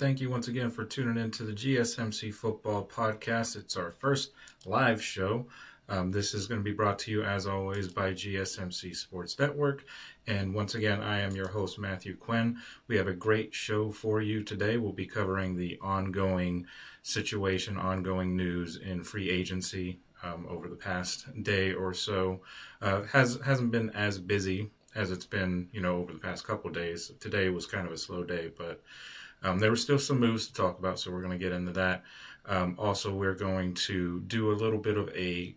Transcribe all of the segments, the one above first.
thank you once again for tuning in to the GSMC Football Podcast. It's our first live show. This is going to be brought to you, as always, by GSMC Sports Network. And once again, I am your host, Matthew Quinn. We have a great show for you today. We'll be covering the ongoing situation, ongoing news in free agency over the past day or so. Hasn't been as busy as it's been, over the past couple of days. Today was kind of a slow day, but there were still some moves to talk about, so we're going to get into that. Also, we're going to do a little bit of a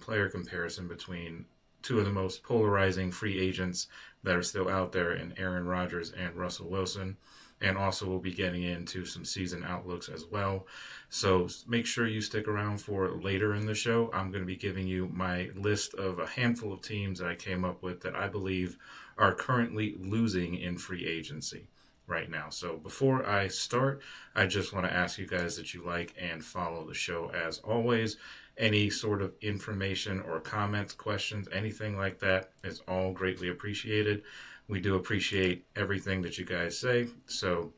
player comparison between two of the most polarizing free agents that are still out there in Aaron Rodgers and Russell Wilson. And also we'll be getting into some season outlooks as well. So make sure you stick around for later in the show. I'm going to be giving you my list of a handful of teams that I came up with that I believe are currently losing in free agency right now. So before I start, I just want to ask you guys that you like and follow the show as always. Any sort of information or comments, questions, anything like that is all greatly appreciated. We do appreciate everything that you guys say. So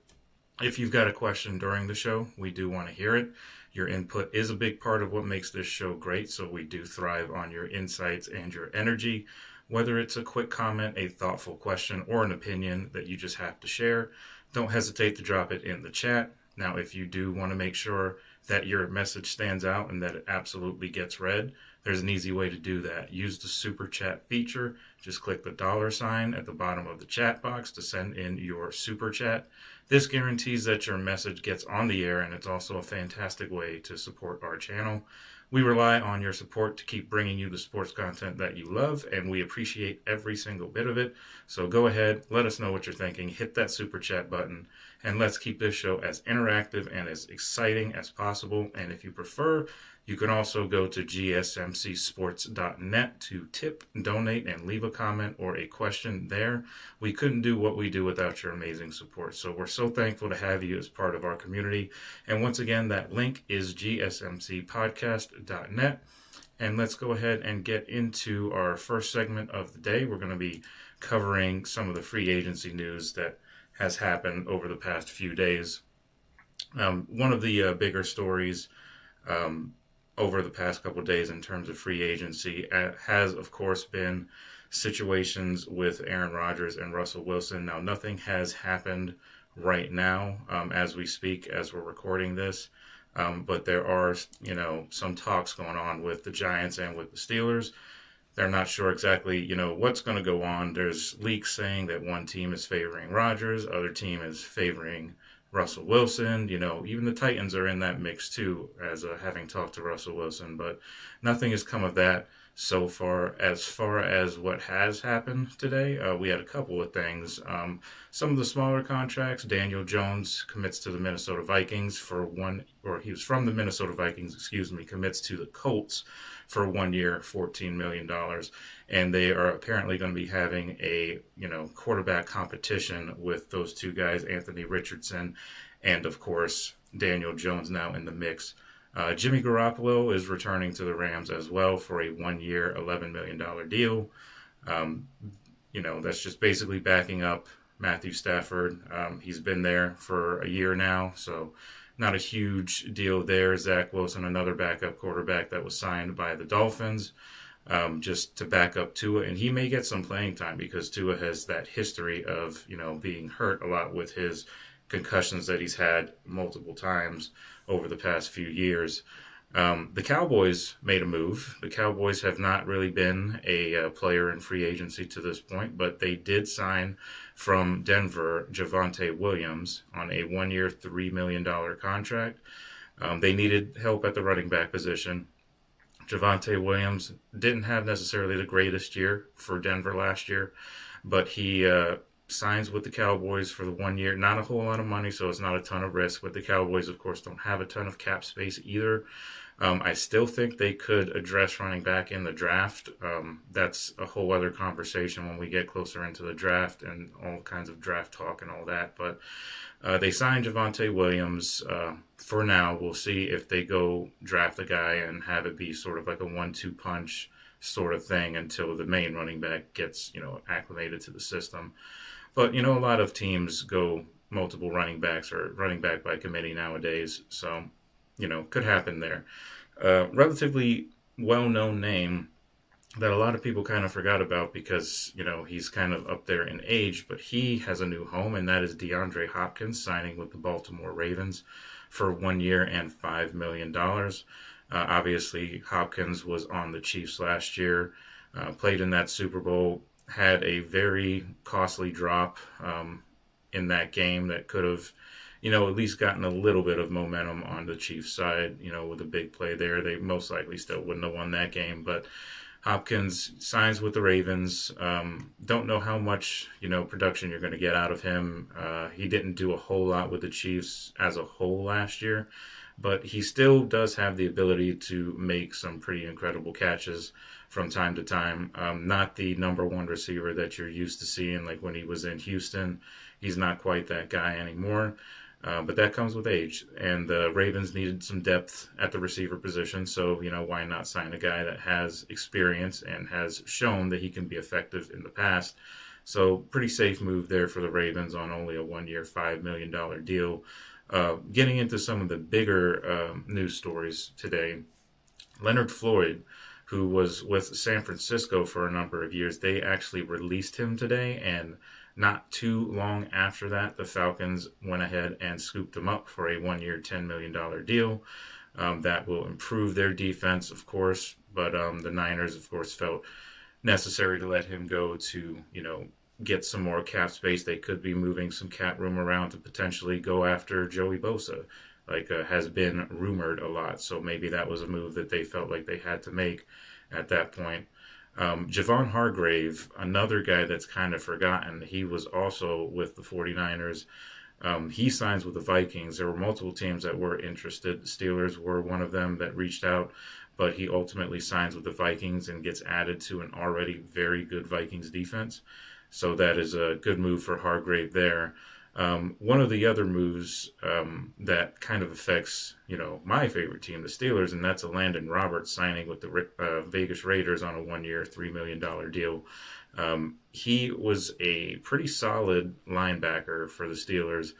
if you've got a question during the show, we do want to hear it. Your input is a big part of what makes this show great. So we do thrive on your insights and your energy. Whether it's a quick comment, a thoughtful question, or an opinion that you just have to share, don't hesitate to drop it in the chat. Now, if you do want to make sure that your message stands out and that it absolutely gets read, there's an easy way to do that. Use the super chat feature. Just click the $sign at the bottom of the chat box to send in your super chat. This guarantees that your message gets on the air, and it's also a fantastic way to support our channel. We rely on your support to keep bringing you the sports content that you love, and we appreciate every single bit of it. So go ahead, let us know what you're thinking, hit that super chat button, and let's keep this show as interactive and as exciting as possible. And if you prefer, you can also go to GSMCsports.net to tip, donate, and leave a comment or a question there. We couldn't do what we do without your amazing support. So we're so thankful to have you as part of our community. And once again, that link is GSMCpodcast.net. And let's go ahead and get into our first segment of the day. We're going to be covering some of the free agency news that has happened over the past few days. One of the bigger stories over the past couple of days in terms of free agency has, of course, been situations with Aaron Rodgers and Russell Wilson. Now, nothing has happened right now as we speak, as we're recording this. But there are, some talks going on with the Giants and with the Steelers. They're not sure exactly, what's going to go on. There's leaks saying that one team is favoring Rodgers, other team is favoring Russell Wilson. Even the Titans are in that mix too, as having talked to Russell Wilson, but nothing has come of that so far. As far as what has happened today, we had a couple of things. Some of the smaller contracts. Daniel Jones commits to the Minnesota Vikings he was from the Minnesota Vikings, commits to the Colts for 1 year, $14 million. And they are apparently going to be having a, quarterback competition with those two guys, Anthony Richardson and, of course, Daniel Jones now in the mix. Jimmy Garoppolo is returning to the Rams as well for a 1 year, $11 million deal. That's just basically backing up Matthew Stafford. He's been there for a year now, so not a huge deal there. Zach Wilson, another backup quarterback that was signed by the Dolphins, just to back up Tua. And he may get some playing time because Tua has that history of, being hurt a lot with his concussions that he's had multiple times over the past few years. The Cowboys made a move. The Cowboys have not really been a player in free agency to this point, but they did sign from Denver Javonte Williams on a 1 year, $3 million contract. They needed help at the running back position. Javonte Williams didn't have necessarily the greatest year for Denver last year, but he signs with the Cowboys for the 1 year. Not a whole lot of money, so it's not a ton of risk, but the Cowboys, of course, don't have a ton of cap space either. I still think they could address running back in the draft. That's a whole other conversation when we get closer into the draft and all kinds of draft talk and all that. But they signed Javonte Williams. For now, we'll see if they go draft a guy and have it be sort of like a 1-2 punch sort of thing until the main running back gets, acclimated to the system. But, a lot of teams go multiple running backs or running back by committee nowadays. So, could happen there. Relatively well-known name that a lot of people kind of forgot about because, he's kind of up there in age, but he has a new home, and that is DeAndre Hopkins signing with the Baltimore Ravens for 1 year and $5 million. Obviously, Hopkins was on the Chiefs last year, played in that Super Bowl, had a very costly drop in that game that could have, at least gotten a little bit of momentum on the Chiefs side, with a big play there. They most likely still wouldn't have won that game, but Hopkins signs with the Ravens. Don't know how much, production you're going to get out of him. He didn't do a whole lot with the Chiefs as a whole last year, but he still does have the ability to make some pretty incredible catches from time to time. Not the number one receiver that you're used to seeing, like when he was in Houston. He's not quite that guy anymore. But that comes with age, and the Ravens needed some depth at the receiver position, so, why not sign a guy that has experience and has shown that he can be effective in the past? So pretty safe move there for the Ravens on only a 1 year, $5 million deal. Getting into some of the bigger news stories today, Leonard Floyd, who was with San Francisco for a number of years, they actually released him today, and not too long after that, the Falcons went ahead and scooped him up for a 1 year, $10 million deal. That will improve their defense, of course, but the Niners, of course, felt necessary to let him go to, get some more cap space. They could be moving some cap room around to potentially go after Joey Bosa, like has been rumored a lot. So maybe that was a move that they felt like they had to make at that point. Javon Hargrave, another guy that's kind of forgotten, he was also with the 49ers. He signs with the Vikings. There were multiple teams that were interested. The Steelers were one of them that reached out, but he ultimately signs with the Vikings and gets added to an already very good Vikings defense. So that is a good move for Hargrave there. One of the other moves that kind of affects, my favorite team, the Steelers, and that's a Landon Roberts signing with the Vegas Raiders on a 1 year, $3 million deal. He was a pretty solid linebacker for the Steelers,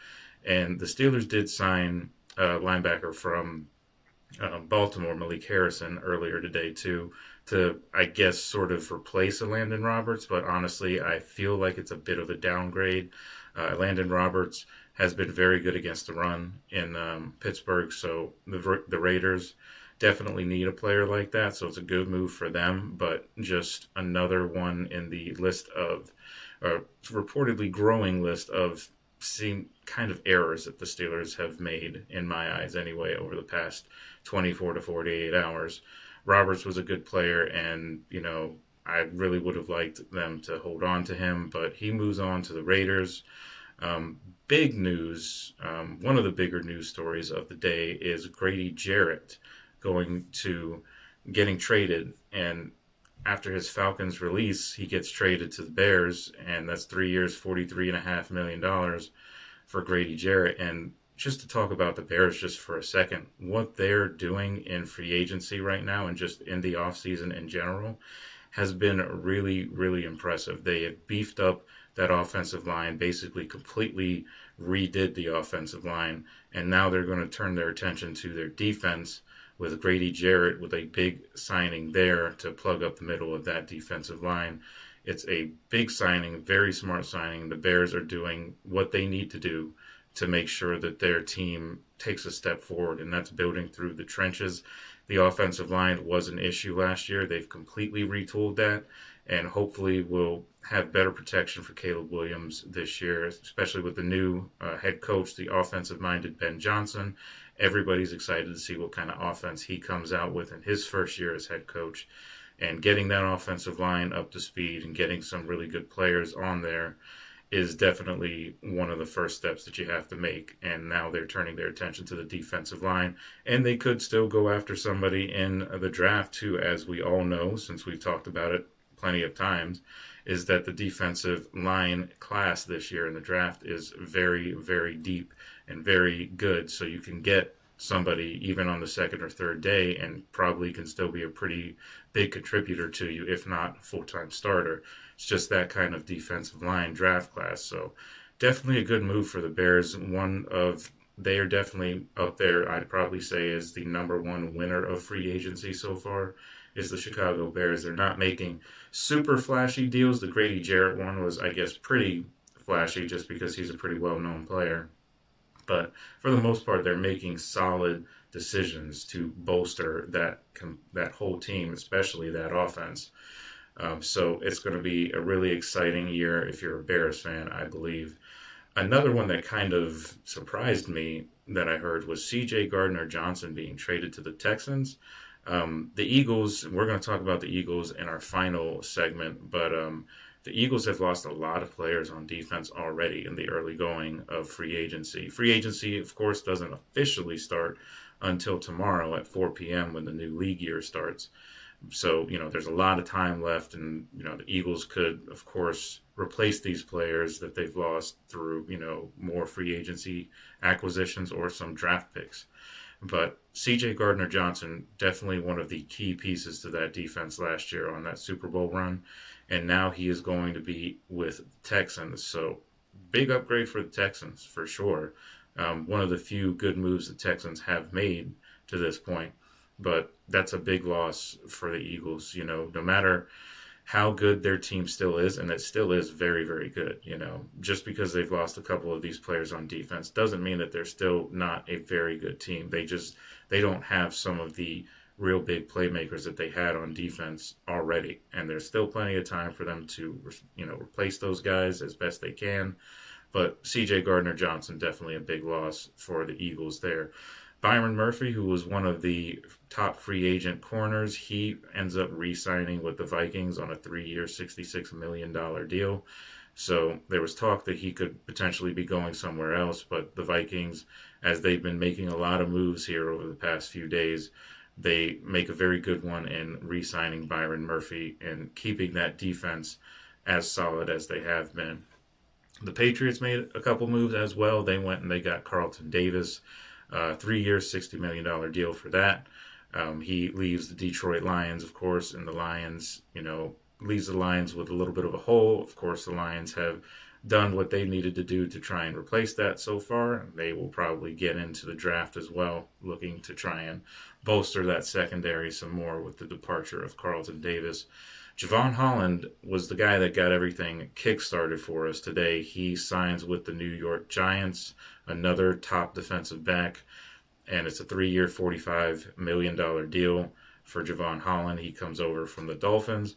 and the Steelers did sign a linebacker from Baltimore, Malik Harrison, earlier today too, to, I guess, sort of replace a Landon Roberts, but honestly, I feel like it's a bit of a downgrade. Landon Roberts has been very good against the run in Pittsburgh, so the Raiders definitely need a player like that, so it's a good move for them, but just another one in the list of, reportedly growing list of kind of errors that the Steelers have made, in my eyes anyway, over the past 24 to 48 hours. Roberts was a good player, and, I really would have liked them to hold on to him, but he moves on to the Raiders. Big news, one of the bigger news stories of the day is Grady Jarrett getting traded, and after his Falcons release, he gets traded to the Bears, and that's 3 years, $43.5 million for Grady Jarrett. And just to talk about the Bears just for a second, what they're doing in free agency right now and just in the offseason in general has been really, really impressive. They have beefed up that offensive line, basically completely redid the offensive line, and now they're going to turn their attention to their defense with Grady Jarrett with a big signing there to plug up the middle of that defensive line. It's a big signing, very smart signing. The Bears are doing what they need to do to make sure that their team takes a step forward, and that's building through the trenches. The offensive line was an issue last year. They've completely retooled that, and hopefully will have better protection for Caleb Williams this year, especially with the new head coach, the offensive-minded Ben Johnson. Everybody's excited to see what kind of offense he comes out with in his first year as head coach. And getting that offensive line up to speed and getting some really good players on there is definitely one of the first steps that you have to make. And now they're turning their attention to the defensive line. And they could still go after somebody in the draft, too, as we all know, since we've talked about it plenty of times, is that the defensive line class this year in the draft is very, very deep and very good. So you can get somebody even on the second or third day and probably can still be a pretty big contributor to you, if not a full-time starter. It's just that kind of defensive line draft class. So definitely a good move for the Bears. They are definitely up there. I'd probably say is the number one winner of free agency so far is the Chicago Bears. They're not making super flashy deals. The Grady Jarrett one was, I guess, pretty flashy just because he's a pretty well-known player. But for the most part, they're making solid decisions to bolster that whole team, especially that offense. So it's going to be a really exciting year if you're a Bears fan, I believe. Another one that kind of surprised me that I heard was C.J. Gardner-Johnson being traded to the Texans. The Eagles, we're going to talk about the Eagles in our final segment, but the Eagles have lost a lot of players on defense already in the early going of free agency. Free agency, of course, doesn't officially start until tomorrow at 4 p.m. when the new league year starts. So, there's a lot of time left, and, the Eagles could, of course, replace these players that they've lost through, more free agency acquisitions or some draft picks. But C.J. Gardner-Johnson, definitely one of the key pieces to that defense last year on that Super Bowl run. And now he is going to be with the Texans. So big upgrade for the Texans, for sure. One of the few good moves the Texans have made to this point. But that's a big loss for the Eagles. No matter how good their team still is, and it still is very, very good. Just because they've lost a couple of these players on defense doesn't mean that they're still not a very good team. They don't have some of the real big playmakers that they had on defense already, and there's still plenty of time for them to, replace those guys as best they can. But C.J. Gardner-Johnson, definitely a big loss for the Eagles there. Byron Murphy, who was one of the top free agent corners, he ends up re-signing with the Vikings on a 3-year, $66 million deal. So there was talk that he could potentially be going somewhere else, but the Vikings, as they've been making a lot of moves here over the past few days, they make a very good one in re-signing Byron Murphy and keeping that defense as solid as they have been. The Patriots made a couple moves as well. They went and they got Carlton Davis, 3 years, $60 million deal for that. He leaves the Detroit Lions, of course, and the Lions, leaves the Lions with a little bit of a hole. Of course, the Lions have done what they needed to do to try and replace that so far. They will probably get into the draft as well, looking to try and bolster that secondary some more with the departure of Carlton Davis. Javon Holland was the guy that got everything kick-started for us today. He signs with the New York Giants, another top defensive back, and it's a 3-year, $45 million deal for Javon Holland. He comes over from the Dolphins,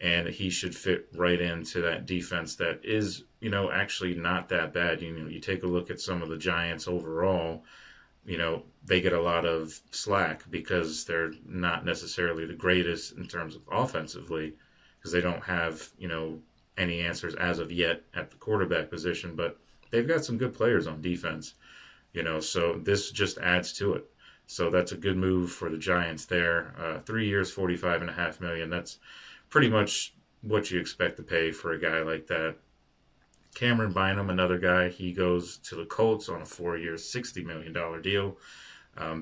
and he should fit right into that defense that is, actually not that bad. You take a look at some of the Giants overall, they get a lot of slack because they're not necessarily the greatest in terms of offensively because they don't have, any answers as of yet at the quarterback position, but they've got some good players on defense, so this just adds to it. So that's a good move for the Giants there. 3 years, $45.5 million. That's pretty much what you expect to pay for a guy like that. Cameron Bynum, another guy, he goes to the Colts on a 4-year, $60 million deal.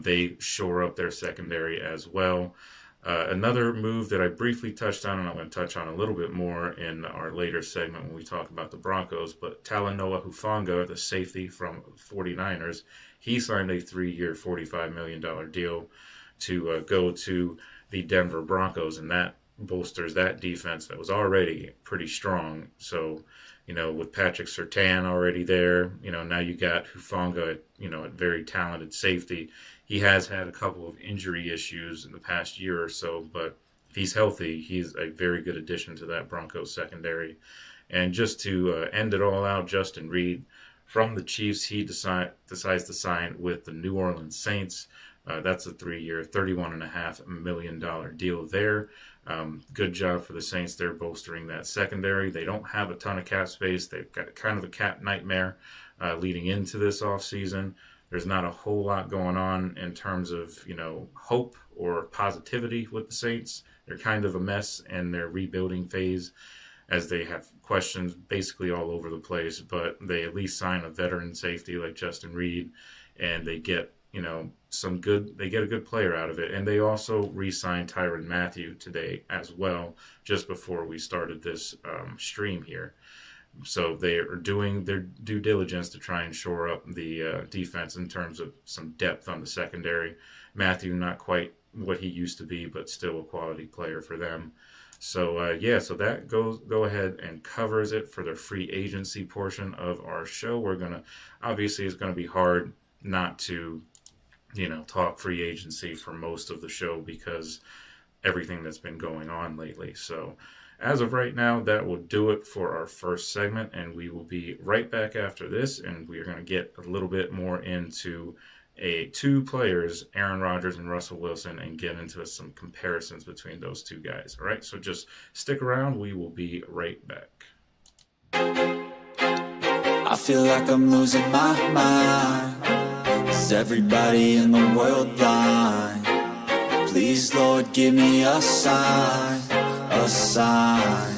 They shore up their secondary as well. Another move that I briefly touched on, and I'm going to touch on a little bit more in our later segment when we talk about the Broncos, but Talanoa Hufanga, the safety from 49ers, he signed a 3-year, $45 million deal to go to the Denver Broncos, and that bolsters that defense that was already pretty strong. So, with Patrick Surtain already there, now you got Hufanga, at very talented safety. He has had a couple of injury issues in the past year or so, but if he's healthy, he's a very good addition to that Broncos secondary. And just to end it all out, Justin Reed from the Chiefs, he decides to sign with the New Orleans Saints. That's a 3-year, $31.5 million deal there. Good job for the Saints. They're bolstering that secondary. They don't have a ton of cap space. They've got kind of a cap nightmare leading into this offseason. There's not a whole lot going on in terms of, hope or positivity with the Saints. They're kind of a mess in their rebuilding phase as they have questions basically all over the place, but they at least sign a veteran safety like Justin Reed, and they get they get a good player out of it. And they also re-signed Tyrann Mathieu today as well, just before we started this stream here. So they are doing their due diligence to try and shore up the defense in terms of some depth on the secondary. Matthew, not quite what he used to be, but still a quality player for them. So so that go ahead and covers it for the free agency portion of our show. Obviously it's gonna be hard not to, talk free agency for most of the show because everything that's been going on lately. So as of right now, that will do it for our first segment, and we will be right back after this, and we are going to get a little bit more into two players, Aaron Rodgers and Russell Wilson, and get into some comparisons between those two guys. All right, so just stick around. We will be right back. I feel like I'm losing my mind. Is everybody in the world blind? Please, Lord, give me a sign, a sign.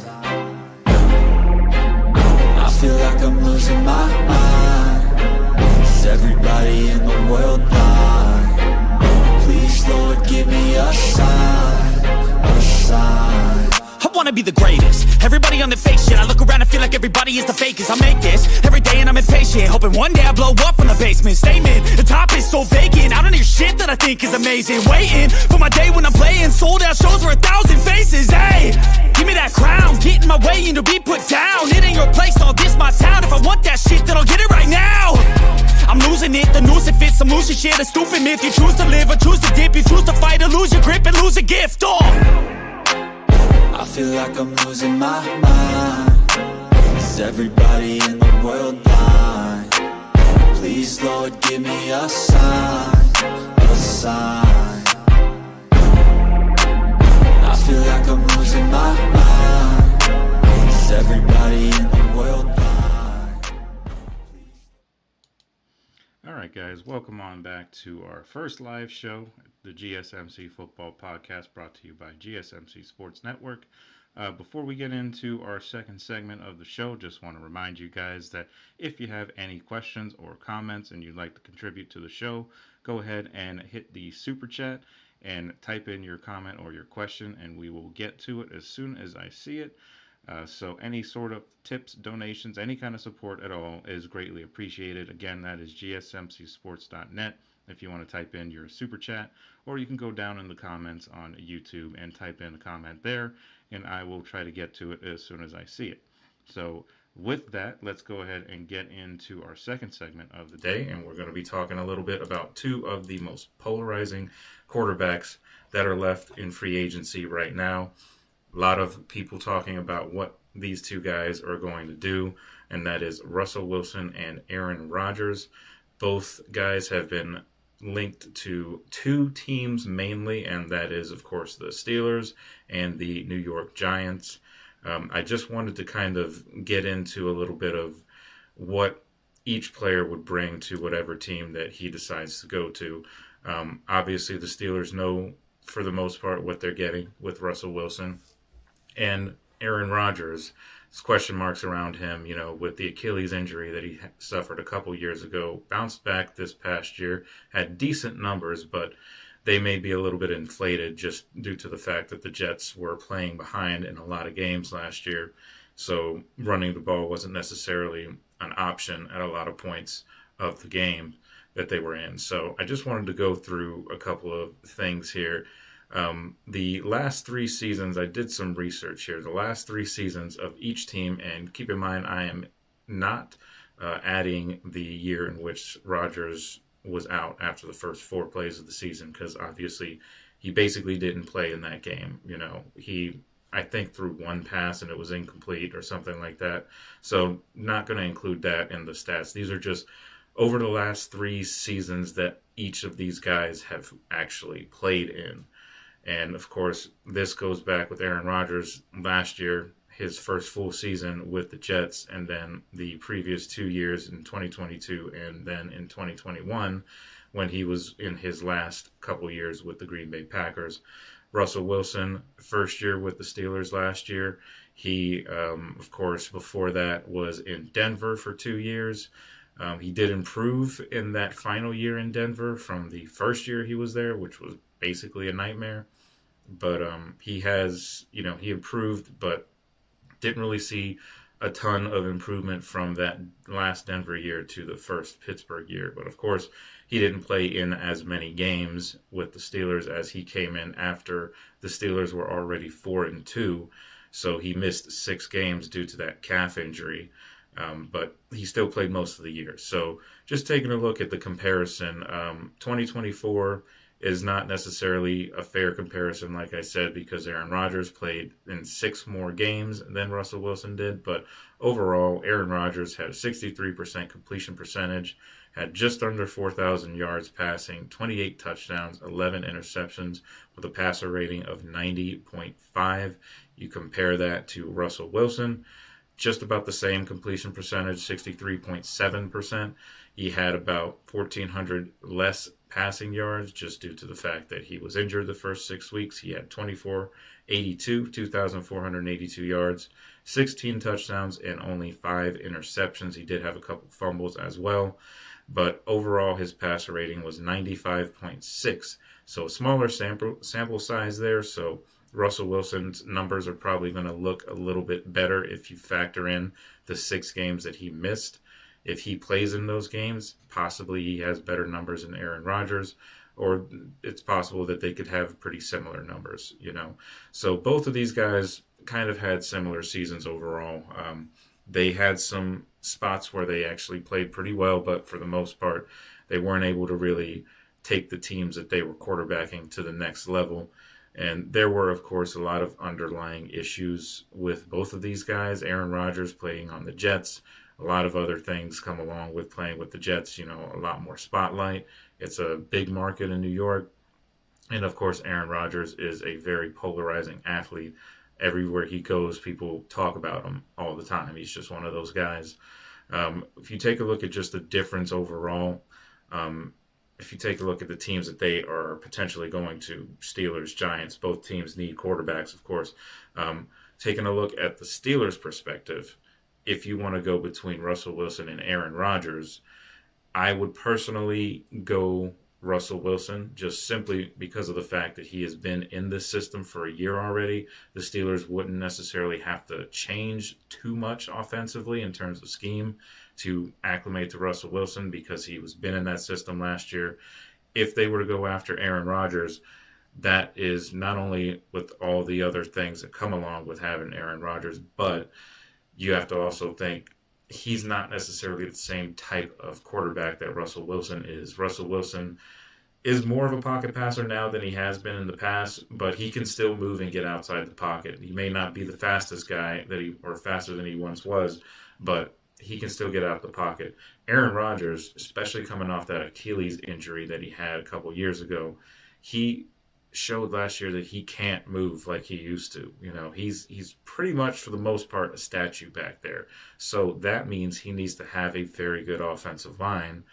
I feel like I'm losing my mind. Is everybody in the world blind? Please, Lord, give me a sign, a sign. I wanna be the greatest. Everybody on the fake shit. I look around and feel like everybody is the fakest. I make this every day and I'm impatient, hoping one day I blow up from the basement. Statement, the top is so vacant. I don't hear shit that I think is amazing. Waiting for my day when I'm playing sold out shows for 1,000 faces. Hey, give me that crown, get in my way and to be put down. It ain't your place, all this my town. If I want that shit, then I'll get it right now. I'm losing it, the noose it fits. I'm losing shit, a stupid myth. You choose to live or choose to dip. You choose to fight or lose your grip and lose a gift. I feel like I'm losing my mind. Is everybody in the world blind? Please, Lord, give me a sign, a sign. I feel like I'm losing my mind. Is everybody in the world blind? All right, guys, welcome on back to our first live show, the GSMC Football Podcast, brought to you by GSMC Sports Network. Before we get into our second segment of the show, just want to remind you guys that if you have any questions or comments and you'd like to contribute to the show, go ahead and hit the super chat and type in your comment or your question, and we will get to it as soon as I see it. So any sort of tips, donations, any kind of support at all is greatly appreciated. Again, that is gsmcsports.net if you want to type in your super chat, or you can go down in the comments on YouTube and type in a comment there, and I will try to get to it as soon as I see it. So with that, let's go ahead and get into our second segment of the day, and we're going to be talking a little bit about two of the most polarizing quarterbacks that are left in free agency right now. A lot of people talking about what these two guys are going to do, and that is Russell Wilson and Aaron Rodgers. Both guys have been linked to two teams mainly, and that is, of course, the Steelers and the New York Giants. I just wanted to kind of get into a little bit of what each player would bring to whatever team that he decides to go to. Obviously, the Steelers know, for the most part, what they're getting with Russell Wilson. And Aaron Rodgers, there's question marks around him, with the Achilles injury that he suffered a couple years ago. Bounced back this past year, had decent numbers, but they may be a little bit inflated just due to the fact that the Jets were playing behind in a lot of games last year. So running the ball wasn't necessarily an option at a lot of points of the game that they were in. So I just wanted to go through a couple of things here. The last 3 seasons, I did some research here. The last 3 seasons of each team, and keep in mind, I am not adding the year in which Rodgers was out after the first 4 plays of the season, because obviously he basically didn't play in that game. He, I think, threw 1 pass and it was incomplete or something like that. So not going to include that in the stats. These are just over the last 3 seasons that each of these guys have actually played in. And, of course, this goes back with Aaron Rodgers last year, his first full season with the Jets, and then the previous 2 years in 2022 and then in 2021 when he was in his last couple years with the Green Bay Packers. Russell Wilson, first year with the Steelers last year. He, of course, before that was in Denver for 2 years. He did improve in that final year in Denver from the first year he was there, which was basically a nightmare. But he has, he improved, but didn't really see a ton of improvement from that last Denver year to the first Pittsburgh year. But of course, he didn't play in as many games with the Steelers as he came in after the Steelers were already 4-2. So he missed 6 games due to that calf injury. But he still played most of the year. So just taking a look at the comparison, 2024 is not necessarily a fair comparison, like I said, because Aaron Rodgers played in 6 more games than Russell Wilson did. But overall, Aaron Rodgers had a 63% completion percentage, had just under 4,000 yards passing, 28 touchdowns, 11 interceptions, with a passer rating of 90.5. You compare that to Russell Wilson, just about the same completion percentage, 63.7%. He had about 1,400 less passing yards just due to the fact that he was injured the first 6 weeks. He had 2,482 yards, 16 touchdowns, and only 5 interceptions. He did have a couple fumbles as well, but overall his passer rating was 95.6. So a smaller sample size there. So Russell Wilson's numbers are probably going to look a little bit better if you factor in the 6 games that he missed. If he plays in those games, possibly he has better numbers than Aaron Rodgers, or it's possible that they could have pretty similar numbers, So both of these guys kind of had similar seasons overall. They had some spots where they actually played pretty well, but for the most part, they weren't able to really take the teams that they were quarterbacking to the next level. And there were, of course, a lot of underlying issues with both of these guys. Aaron Rodgers playing on the Jets. A lot of other things come along with playing with the Jets, a lot more spotlight. It's a big market in New York. And, of course, Aaron Rodgers is a very polarizing athlete. Everywhere he goes, people talk about him all the time. He's just one of those guys. If you take a look at just the difference overall, if you take a look at the teams that they are potentially going to, Steelers, Giants, both teams need quarterbacks, of course. Taking a look at the Steelers' perspective, if you want to go between Russell Wilson and Aaron Rodgers, I would personally go Russell Wilson, just simply because of the fact that he has been in this system for a year already. The Steelers wouldn't necessarily have to change too much offensively in terms of scheme to acclimate to Russell Wilson because he was been in that system last year. If they were to go after Aaron Rodgers, that is not only with all the other things that come along with having Aaron Rodgers, but you have to also think he's not necessarily the same type of quarterback that Russell Wilson is. Russell Wilson is more of a pocket passer now than he has been in the past, but he can still move and get outside the pocket. He may not be the fastest guy or faster than he once was, but he can still get out the pocket. Aaron Rodgers, especially coming off that Achilles injury that he had a couple years ago, he showed last year that he can't move like he used to. He's pretty much for the most part a statue back there. So that means he needs to have a very good offensive line,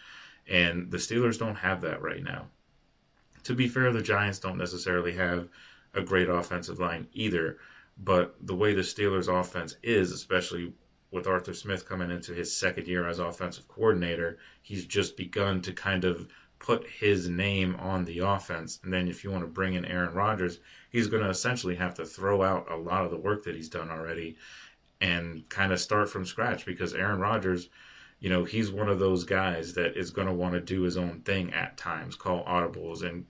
and the Steelers don't have that right now. To be fair, the Giants don't necessarily have a great offensive line either, but the way the Steelers offense is, especially with Arthur Smith coming into his second year as offensive coordinator, he's just begun to kind of put his name on the offense. And then if you want to bring in Aaron Rodgers, he's going to essentially have to throw out a lot of the work that he's done already and kind of start from scratch, because Aaron Rodgers, he's one of those guys that is going to want to do his own thing at times, call audibles and,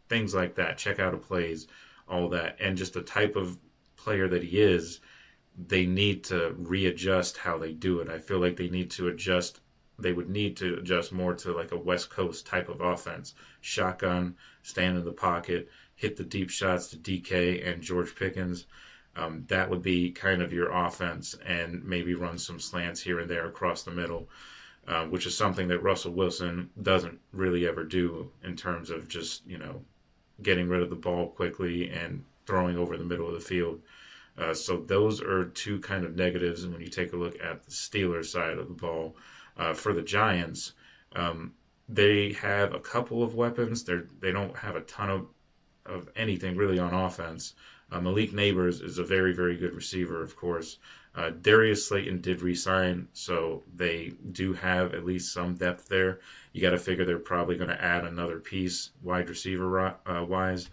things like that, check out of plays, all that. And just the type of player that he is, they need to readjust how they do it. I feel like they would need to adjust more to like a West Coast type of offense. Shotgun, stand in the pocket, hit the deep shots to DK and George Pickens. That would be kind of your offense, and maybe run some slants here and there across the middle, which is something that Russell Wilson doesn't really ever do in terms of just, getting rid of the ball quickly and throwing over the middle of the field. So those are two kind of negatives when you take a look at the Steelers side of the ball. For the Giants, they have a couple of weapons. They don't have a ton of anything really on offense. Malik Neighbors is a very, very good receiver, of course. Darius Slayton did re-sign, so they do have at least some depth there. You got to figure they're probably going to add another piece, wide receiver wise.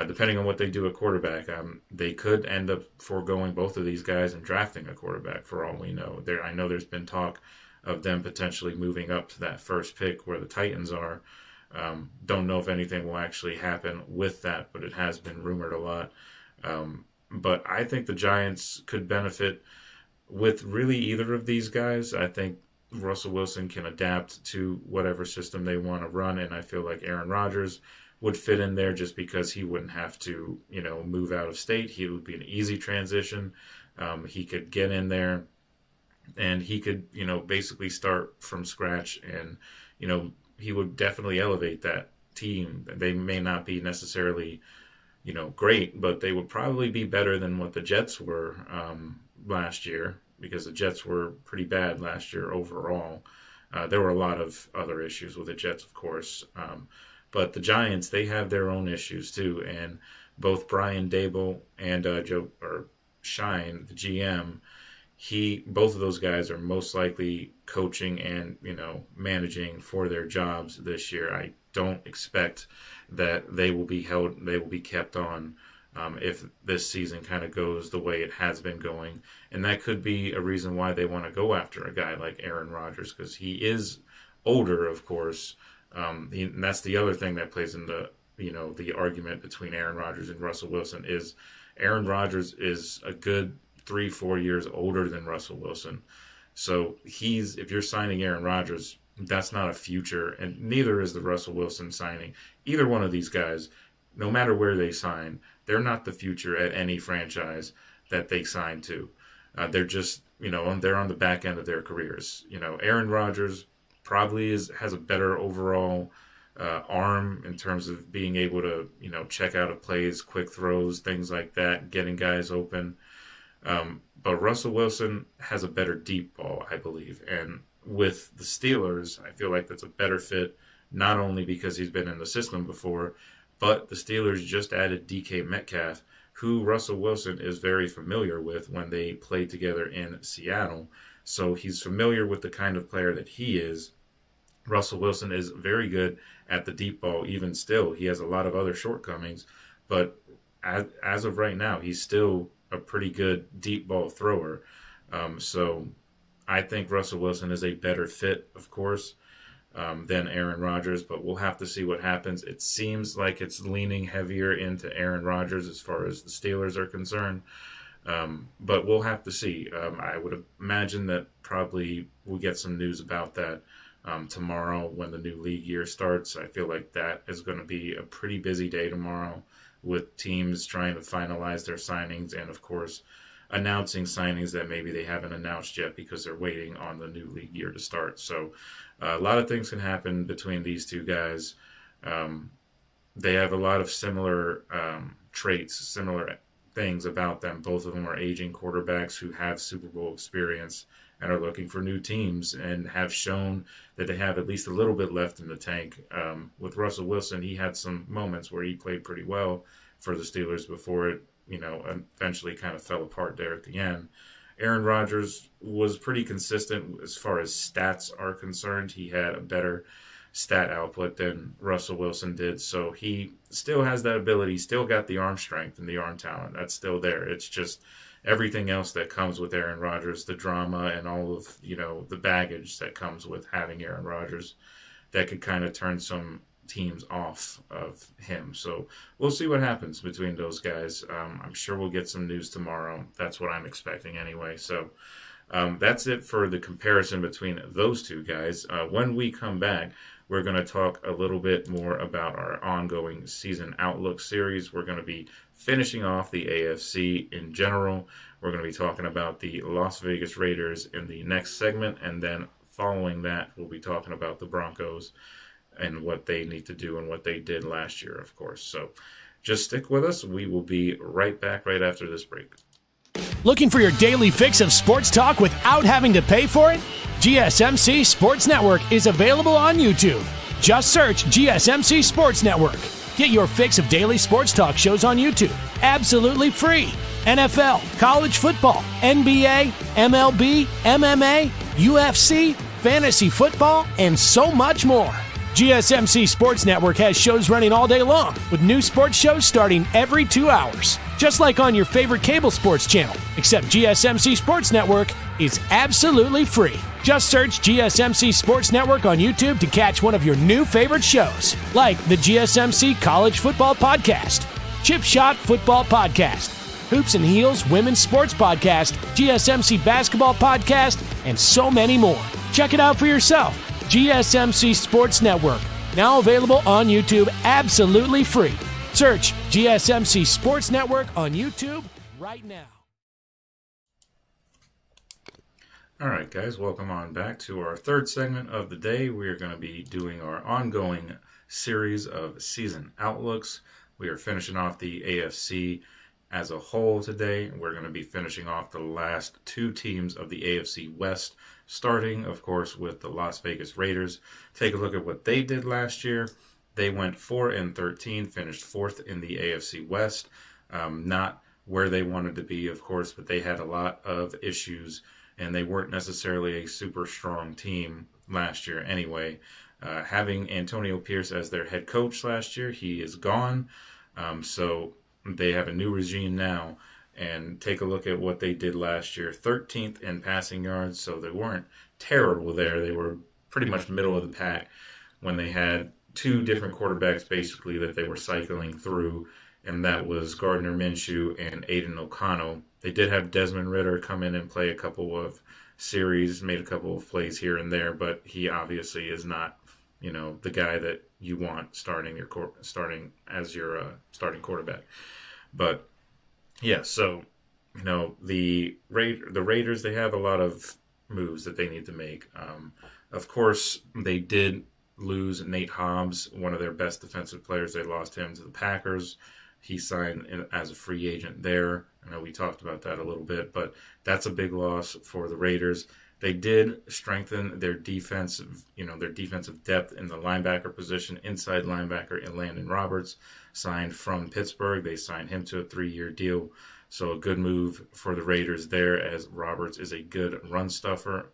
depending on what they do at quarterback, they could end up foregoing both of these guys and drafting a quarterback for all we know. I know there's been talk of them potentially moving up to that first pick where the Titans are. Don't know if anything will actually happen with that, but it has been rumored a lot. But I think the Giants could benefit with really either of these guys. I think Russell Wilson can adapt to whatever system they want to run, and I feel like Aaron Rodgers would fit in there just because he wouldn't have to, move out of state. He would be an easy transition. He could get in there and he could, basically start from scratch, and, he would definitely elevate that team. They may not be necessarily, great, but they would probably be better than what the Jets were last year, because the Jets were pretty bad last year overall. There were a lot of other issues with the Jets, of course. But the Giants, they have their own issues too. And both Brian Daboll and Joe Shine, the GM, both of those guys are most likely coaching and, managing for their jobs this year. I don't expect that they will be kept on if this season kind of goes the way it has been going. And that could be a reason why they want to go after a guy like Aaron Rodgers, because he is older, of course. And that's the other thing that plays into, the argument between Aaron Rodgers and Russell Wilson is Aaron Rodgers is a good 3-4 years older than Russell Wilson. So if you're signing Aaron Rodgers, that's not a future, and neither is the Russell Wilson signing. Either one of these guys, no matter where they sign, they're not the future at any franchise that they sign to. They're just, they're on the back end of their careers. Aaron Rodgers probably has a better overall arm in terms of being able to, check out of plays, quick throws, things like that, getting guys open. But Russell Wilson has a better deep ball, I believe. And with the Steelers, I feel like that's a better fit, not only because he's been in the system before, but the Steelers just added DK Metcalf, who Russell Wilson is very familiar with when they played together in Seattle. So he's familiar with the kind of player that he is. Russell Wilson is very good at the deep ball, even still. He has a lot of other shortcomings, but as of right now, he's still a pretty good deep ball thrower. So I think Russell Wilson is a better fit, of course, than Aaron Rodgers, but we'll have to see what happens. It seems like it's leaning heavier into Aaron Rodgers as far as the Steelers are concerned, but we'll have to see. I would imagine that probably we'll get some news about that tomorrow when the new league year starts. I feel like that is going to be a pretty busy day tomorrow with teams trying to finalize their signings and, of course, announcing signings that maybe they haven't announced yet because they're waiting on the new league year to start. So a lot of things can happen between these two guys. They have a lot of similar traits, similar things about them. Both of them are aging quarterbacks who have Super Bowl experience and are looking for new teams and have shown that they have at least a little bit left in the tank. With Russell Wilson, he had some moments where he played pretty well for the Steelers before it, eventually kind of fell apart there at the end. Aaron Rodgers was pretty consistent as far as stats are concerned. He had a better stat output than Russell Wilson did. So he still has that ability, still got the arm strength and the arm talent. That's still there. It's just everything else that comes with Aaron Rodgers, the drama and all of, the baggage that comes with having Aaron Rodgers that could kind of turn some teams off of him. So we'll see what happens between those guys. I'm sure we'll get some news tomorrow. That's what I'm expecting anyway. So that's it for the comparison between those two guys. When we come back, we're going to talk a little bit more about our ongoing season outlook series. We're going to be finishing off the AFC in general. We're going to be talking about the Las Vegas Raiders in the next segment. And then following that, we'll be talking about the Broncos and what they need to do and what they did last year, of course. So just stick with us. We will be right back right after this break. Looking for your daily fix of sports talk without having to pay for it? GSMC Sports Network is available on YouTube. Just search GSMC Sports Network. Get your fix of daily sports talk shows on YouTube, absolutely free. NFL, college football, NBA, MLB, MMA, UFC, fantasy football, and so much more. GSMC Sports Network has shows running all day long, with new sports shows starting every 2 hours. Just like on your favorite cable sports channel, except GSMC Sports Network is absolutely free. Just search GSMC Sports Network on YouTube to catch one of your new favorite shows, like the GSMC College Football Podcast, Chip Shot Football Podcast, Hoops and Heels Women's Sports Podcast, GSMC Basketball Podcast, and so many more. Check it out for yourself. GSMC Sports Network, now available on YouTube absolutely free. Search GSMC Sports Network on YouTube right now. All right, guys, welcome on back to our third segment of the day. We are going to be doing our ongoing series of season outlooks. We are finishing off the AFC as a whole today. We're going to be finishing off the last two teams of the AFC West, starting, of course, with the Las Vegas Raiders. Take a look at what they did last year. They went 4-13, finished fourth in the AFC West. Not where they wanted to be, of course, but they had a lot of issues, and they weren't necessarily a super strong team last year anyway. Having Antonio Pierce as their head coach last year, he is gone. So they have a new regime now. And take a look at what they did last year. 13th in passing yards, so they weren't terrible there. They were pretty much middle of the pack when they had two different quarterbacks basically that they were cycling through, and that was Gardner Minshew and Aiden O'Connell. They did have Desmond Ridder come in and play a couple of series, made a couple of plays here and there, but he obviously is not, the guy that you want starting as your starting quarterback. But yeah, so the Raiders, they have a lot of moves that they need to make. Of course, they did lose Nate Hobbs, one of their best defensive players. They lost him to the Packers. He signed as a free agent there. I know we talked about that a little bit, but that's a big loss for the Raiders. They did strengthen their defensive depth in the linebacker position. Inside linebacker in Landon Roberts signed from Pittsburgh. They signed him to a 3-year deal. So a good move for the Raiders there, as Roberts is a good run stuffer.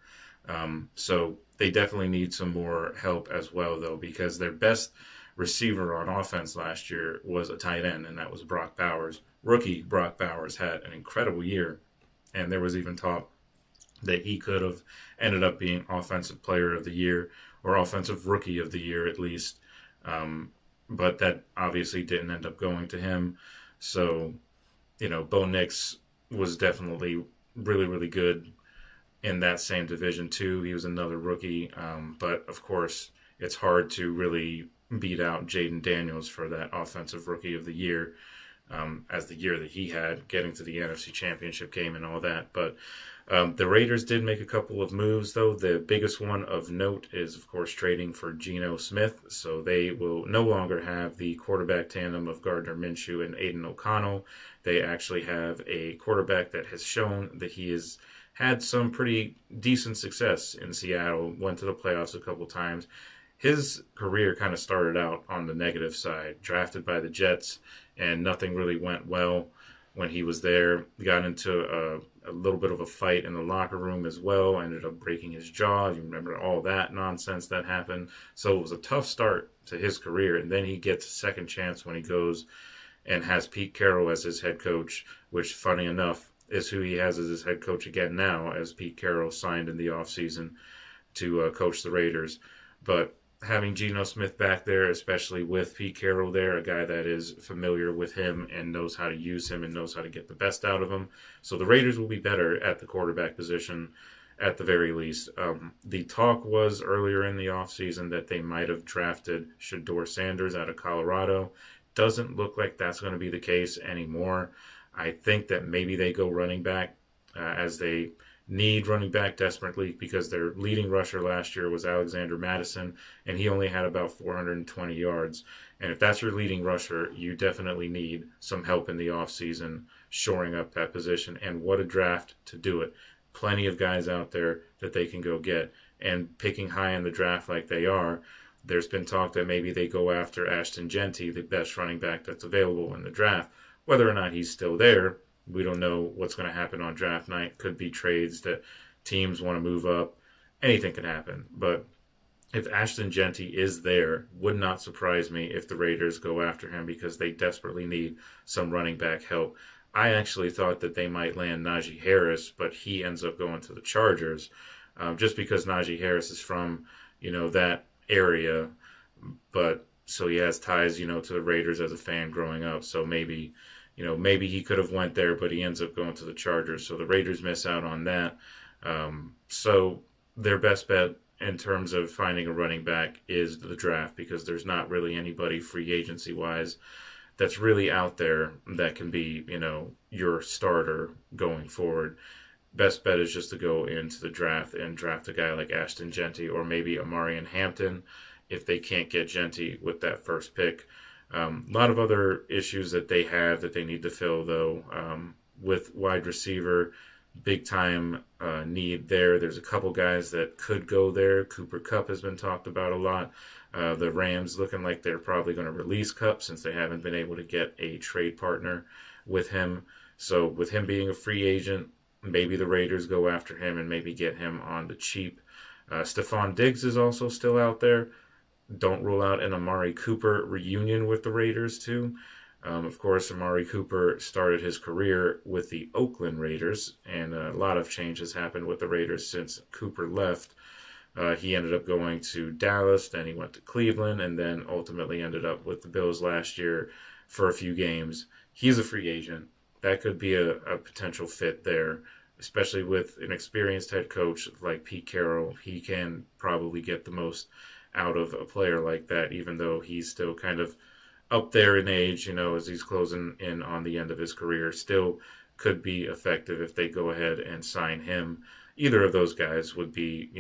So they definitely need some more help as well, though, because their best receiver on offense last year was a tight end, and that was Brock Bowers. Rookie Brock Bowers had an incredible year, and there was even talk that he could have ended up being Offensive Player of the Year or Offensive Rookie of the Year at least. But that obviously didn't end up going to him. So, Bo Nix was definitely really, really good in that same division too. He was another rookie. But, of course, it's hard to really beat out Jaden Daniels for that Offensive Rookie of the Year as the year that he had, getting to the NFC Championship game and all that. But the Raiders did make a couple of moves, though. The biggest one of note is, of course, trading for Geno Smith. So they will no longer have the quarterback tandem of Gardner Minshew and Aiden O'Connell. They actually have a quarterback that has shown that he has had some pretty decent success in Seattle, went to the playoffs a couple times. His career kind of started out on the negative side, drafted by the Jets, and nothing really went well when he was there. He got into a little bit of a fight in the locker room as well, ended up breaking his jaw. You remember all that nonsense that happened. So it was a tough start to his career, and then he gets a second chance when he goes and has Pete Carroll as his head coach, which, funny enough, is who he has as his head coach again now, as Pete Carroll signed in the offseason to coach the Raiders. But having Geno Smith back there, especially with Pete Carroll there, a guy that is familiar with him and knows how to use him and knows how to get the best out of him. So the Raiders will be better at the quarterback position at the very least. The talk was earlier in the offseason that they might have drafted Shedeur Sanders out of Colorado. Doesn't look like that's going to be the case anymore. I think that maybe they go running back as they need running back desperately, because their leading rusher last year was Alexander Madison, and he only had about 420 yards. And if that's your leading rusher, you definitely need some help in the offseason shoring up that position. And what a draft to do it. Plenty of guys out there that they can go get. And picking high in the draft like they are, there's been talk that maybe they go after Ashton Genty, the best running back that's available in the draft. Whether or not he's still there, we don't know what's going to happen on draft night. Could be trades that teams want to move up. Anything can happen. But if Ashton Genty is there, would not surprise me if the Raiders go after him because they desperately need some running back help. I actually thought that they might land Najee Harris, but he ends up going to the Chargers just because Najee Harris is from, that area. But so he has ties, to the Raiders as a fan growing up. So maybe he could have went there, but he ends up going to the Chargers. So the Raiders miss out on that. So their best bet in terms of finding a running back is the draft because there's not really anybody free agency wise that's really out there that can be, your starter going forward. Best bet is just to go into the draft and draft a guy like Ashton Genty or maybe Amarian Hampton if they can't get Genty with that first pick. A lot of other issues that they have that they need to fill, though, with wide receiver, big time need there. There's a couple guys that could go there. Cooper Kupp has been talked about a lot. The Rams looking like they're probably going to release Kupp since they haven't been able to get a trade partner with him. So with him being a free agent, maybe the Raiders go after him and maybe get him on the cheap. Stephon Diggs is also still out there. Don't rule out an Amari Cooper reunion with the Raiders too. Of course, Amari Cooper started his career with the Oakland Raiders, and a lot of change has happened with the Raiders since Cooper left. He ended up going to Dallas, then he went to Cleveland, and then ultimately ended up with the Bills last year for a few games. He's a free agent. That could be a potential fit there, especially with an experienced head coach like Pete Carroll. He can probably get the most out of a player like that, even though he's still kind of up there in age, as he's closing in on the end of his career. Still could be effective if they go ahead and sign him. Either of those guys would be,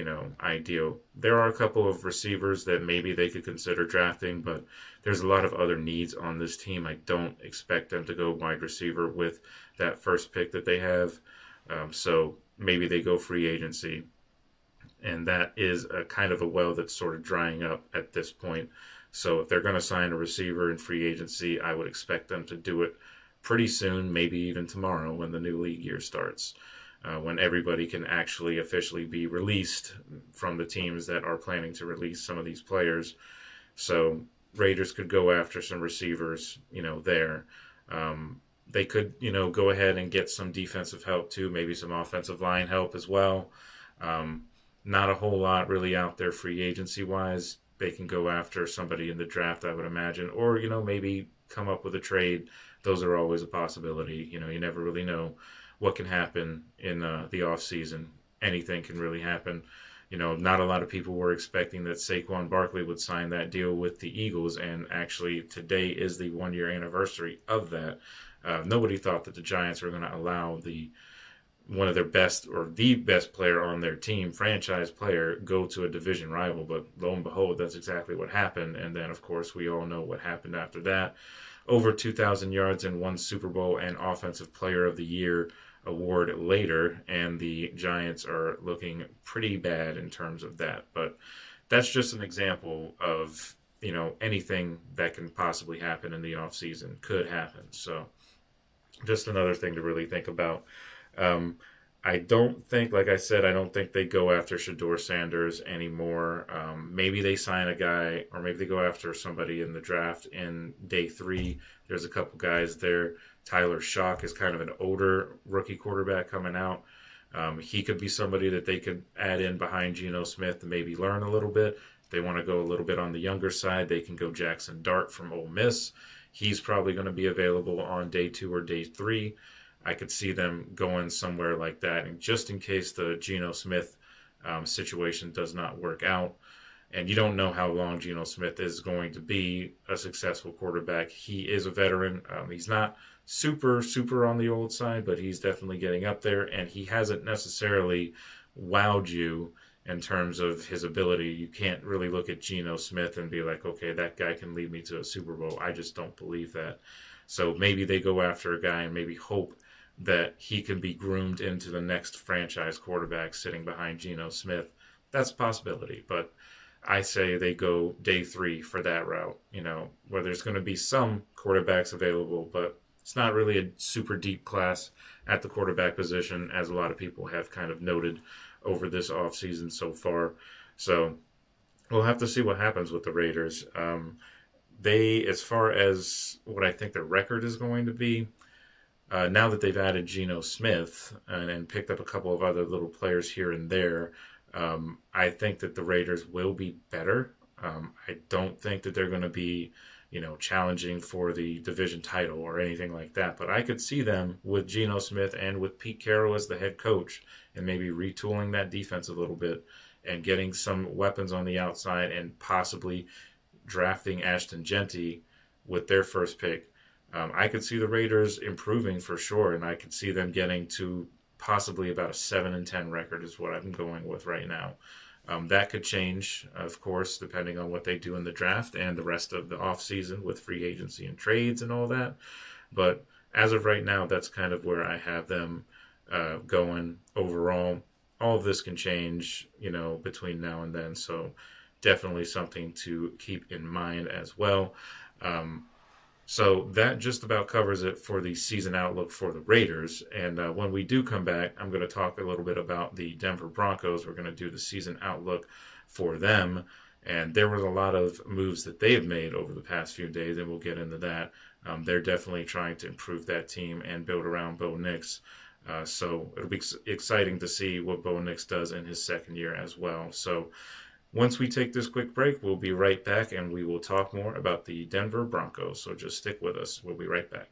ideal. There are a couple of receivers that maybe they could consider drafting, but there's a lot of other needs on this team. I don't expect them to go wide receiver with that first pick that they have. So maybe they go free agency. And that is a kind of a well that's sort of drying up at this point. So if they're going to sign a receiver in free agency, I would expect them to do it pretty soon, maybe even tomorrow when the new league year starts. When everybody can actually officially be released from the teams that are planning to release some of these players. So Raiders could go after some receivers, there. They could, go ahead and get some defensive help too, maybe some offensive line help as well. Not a whole lot really out there free agency-wise. They can go after somebody in the draft, I would imagine, or, maybe come up with a trade. Those are always a possibility. You never really know what can happen in the off-season. Anything can really happen. Not a lot of people were expecting that Saquon Barkley would sign that deal with the Eagles, and actually today is the one-year anniversary of that. Nobody thought that the Giants were going to allow one of their best or the best player on their team, franchise player, go to a division rival, but lo and behold, that's exactly what happened. And then, of course, we all know what happened after that. Over 2,000 yards and one Super Bowl and Offensive Player of the Year award later, and the Giants are looking pretty bad in terms of that. But that's just an example of, anything that can possibly happen in the offseason could happen. So just another thing to really think about. I don't think, like I said, I don't think they go after Shedeur Sanders anymore. Maybe they sign a guy, or maybe they go after somebody in the draft in day 3. There's a couple guys there. Tyler Shock is kind of an older rookie quarterback coming out. He could be somebody that they could add in behind Geno Smith and maybe learn a little bit. If they want to go a little bit on the younger side, they can go Jackson Dart from Ole Miss. He's probably going to be available on day 2 or day 3. I could see them going somewhere like that. And just in case the Geno Smith situation does not work out, and you don't know how long Geno Smith is going to be a successful quarterback. He is a veteran. He's not super on the old side, but he's definitely getting up there, and he hasn't necessarily wowed you in terms of his ability. You can't really look at Geno Smith and be like, okay, that guy can lead me to a Super Bowl. I just don't believe that. So maybe they go after a guy and maybe hope that he can be groomed into the next franchise quarterback sitting behind Geno Smith. That's a possibility, but I say they go day 3 for that route, where there's going to be some quarterbacks available, but it's not really a super deep class at the quarterback position, as a lot of people have kind of noted over this offseason so far. So we'll have to see what happens with the Raiders. They, as far as what I think their record is going to be, now that they've added Geno Smith and picked up a couple of other little players here and there, I think that the Raiders will be better. I don't think that they're going to be, challenging for the division title or anything like that. But I could see them with Geno Smith and with Pete Carroll as the head coach and maybe retooling that defense a little bit and getting some weapons on the outside and possibly drafting Ashton Genty with their first pick. I could see the Raiders improving for sure, and I could see them getting to possibly about a 7-10 record is what I'm going with right now. That could change, of course, depending on what they do in the draft and the rest of the offseason with free agency and trades and all that. But as of right now, that's kind of where I have them going overall. All of this can change, between now and then. So definitely something to keep in mind as well. So that just about covers it for the season outlook for the Raiders. And when we do come back, I'm going to talk a little bit about the Denver Broncos. We're going to do the season outlook for them. And there was a lot of moves that they have made over the past few days, and we'll get into that. They're definitely trying to improve that team and build around Bo Nix. So it'll be exciting to see what Bo Nix does in his second year as well. So once we take this quick break, we'll be right back and we will talk more about the Denver Broncos. So just stick with us. We'll be right back.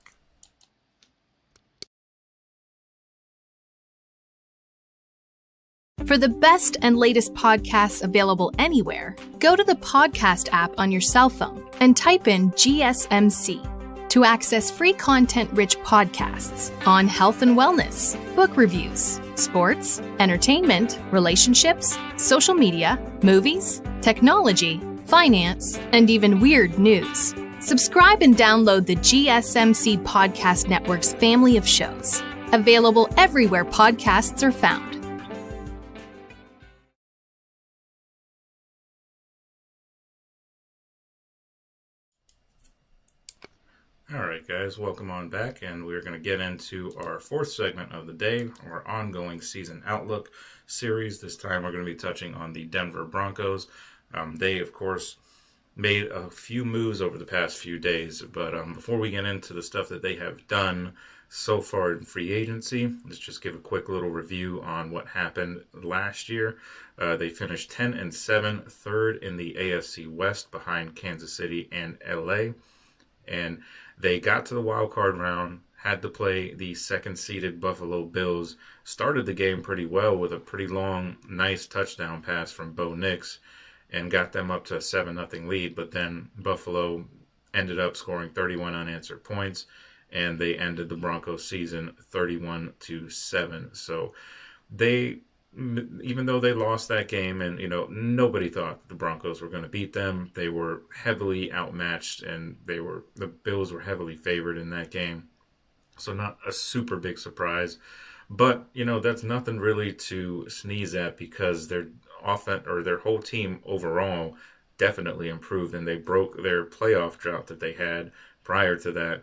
For the best and latest podcasts available anywhere, go to the podcast app on your cell phone and type in GSMC to access free content-rich podcasts on health and wellness, book reviews, sports, entertainment, relationships, social media, movies, technology, finance, and even weird news. Subscribe and download the GSMC Podcast Network's family of shows, available everywhere podcasts are found. All right, guys, welcome on back, and we're going to get into our fourth segment of the day, our ongoing season outlook series. This time we're going to be touching on the Denver Broncos. They, of course, made a few moves over the past few days, but before we get into the stuff that they have done so far in free agency, let's just give a quick little review on what happened last year. They finished 10-7, third in the AFC West behind Kansas City and LA, and they got to the wild card round, had to play the second-seeded Buffalo Bills, started the game pretty well with a pretty long, nice touchdown pass from Bo Nix, and got them up to a 7-0 lead. But then Buffalo ended up scoring 31 unanswered points, and they ended the Broncos season 31-7. So they, even though they lost that game, and nobody thought the Broncos were going to beat them, they were heavily outmatched, and the Bills were heavily favored in that game. So not a super big surprise, but that's nothing really to sneeze at, because their offense, or their whole team overall, definitely improved, and they broke their playoff drought that they had prior to that.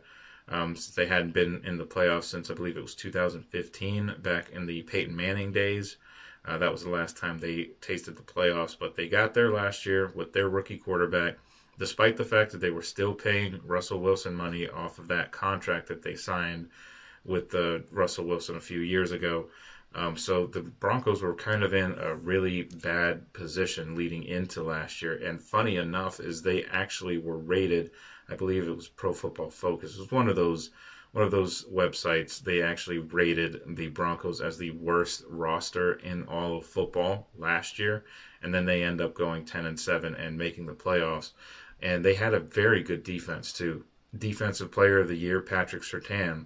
Since they hadn't been in the playoffs since, I believe it was 2015, back in the Peyton Manning days. That was the last time they tasted the playoffs, but they got there last year with their rookie quarterback, despite the fact that they were still paying Russell Wilson money off of that contract that they signed with Russell Wilson a few years ago. So the Broncos were kind of in a really bad position leading into last year. And funny enough is they actually were rated, I believe it was Pro Football Focus. It was one of those websites. They actually rated the Broncos as the worst roster in all of football last year. And then they end up going 10-7 and making the playoffs. And they had a very good defense too. Defensive Player of the Year, Patrick Surtain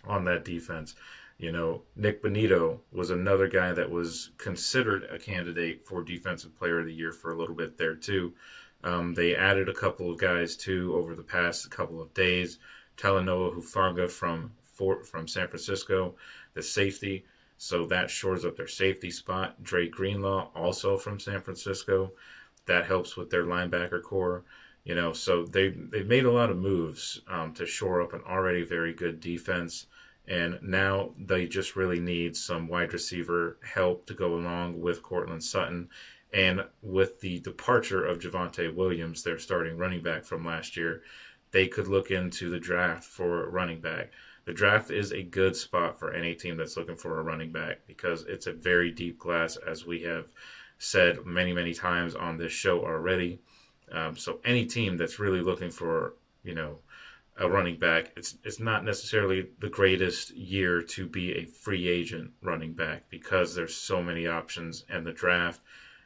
on that defense. Nick Bonito was another guy that was considered a candidate for Defensive Player of the Year for a little bit there too. They added a couple of guys too over the past couple of days. Talanoa Hufanga from San Francisco, the safety, so that shores up their safety spot. Dre Greenlaw, also from San Francisco, that helps with their linebacker core. So they've made a lot of moves to shore up an already very good defense, and now they just really need some wide receiver help to go along with Cortland Sutton And with the departure of Javonte Williams, their starting running back from last year, they could look into the draft for a running back. The draft is a good spot for any team that's looking for a running back because it's a very deep class, as we have said many, many times on this show already. So any team that's really looking for, a running back, it's not necessarily the greatest year to be a free agent running back because there's so many options in the draft,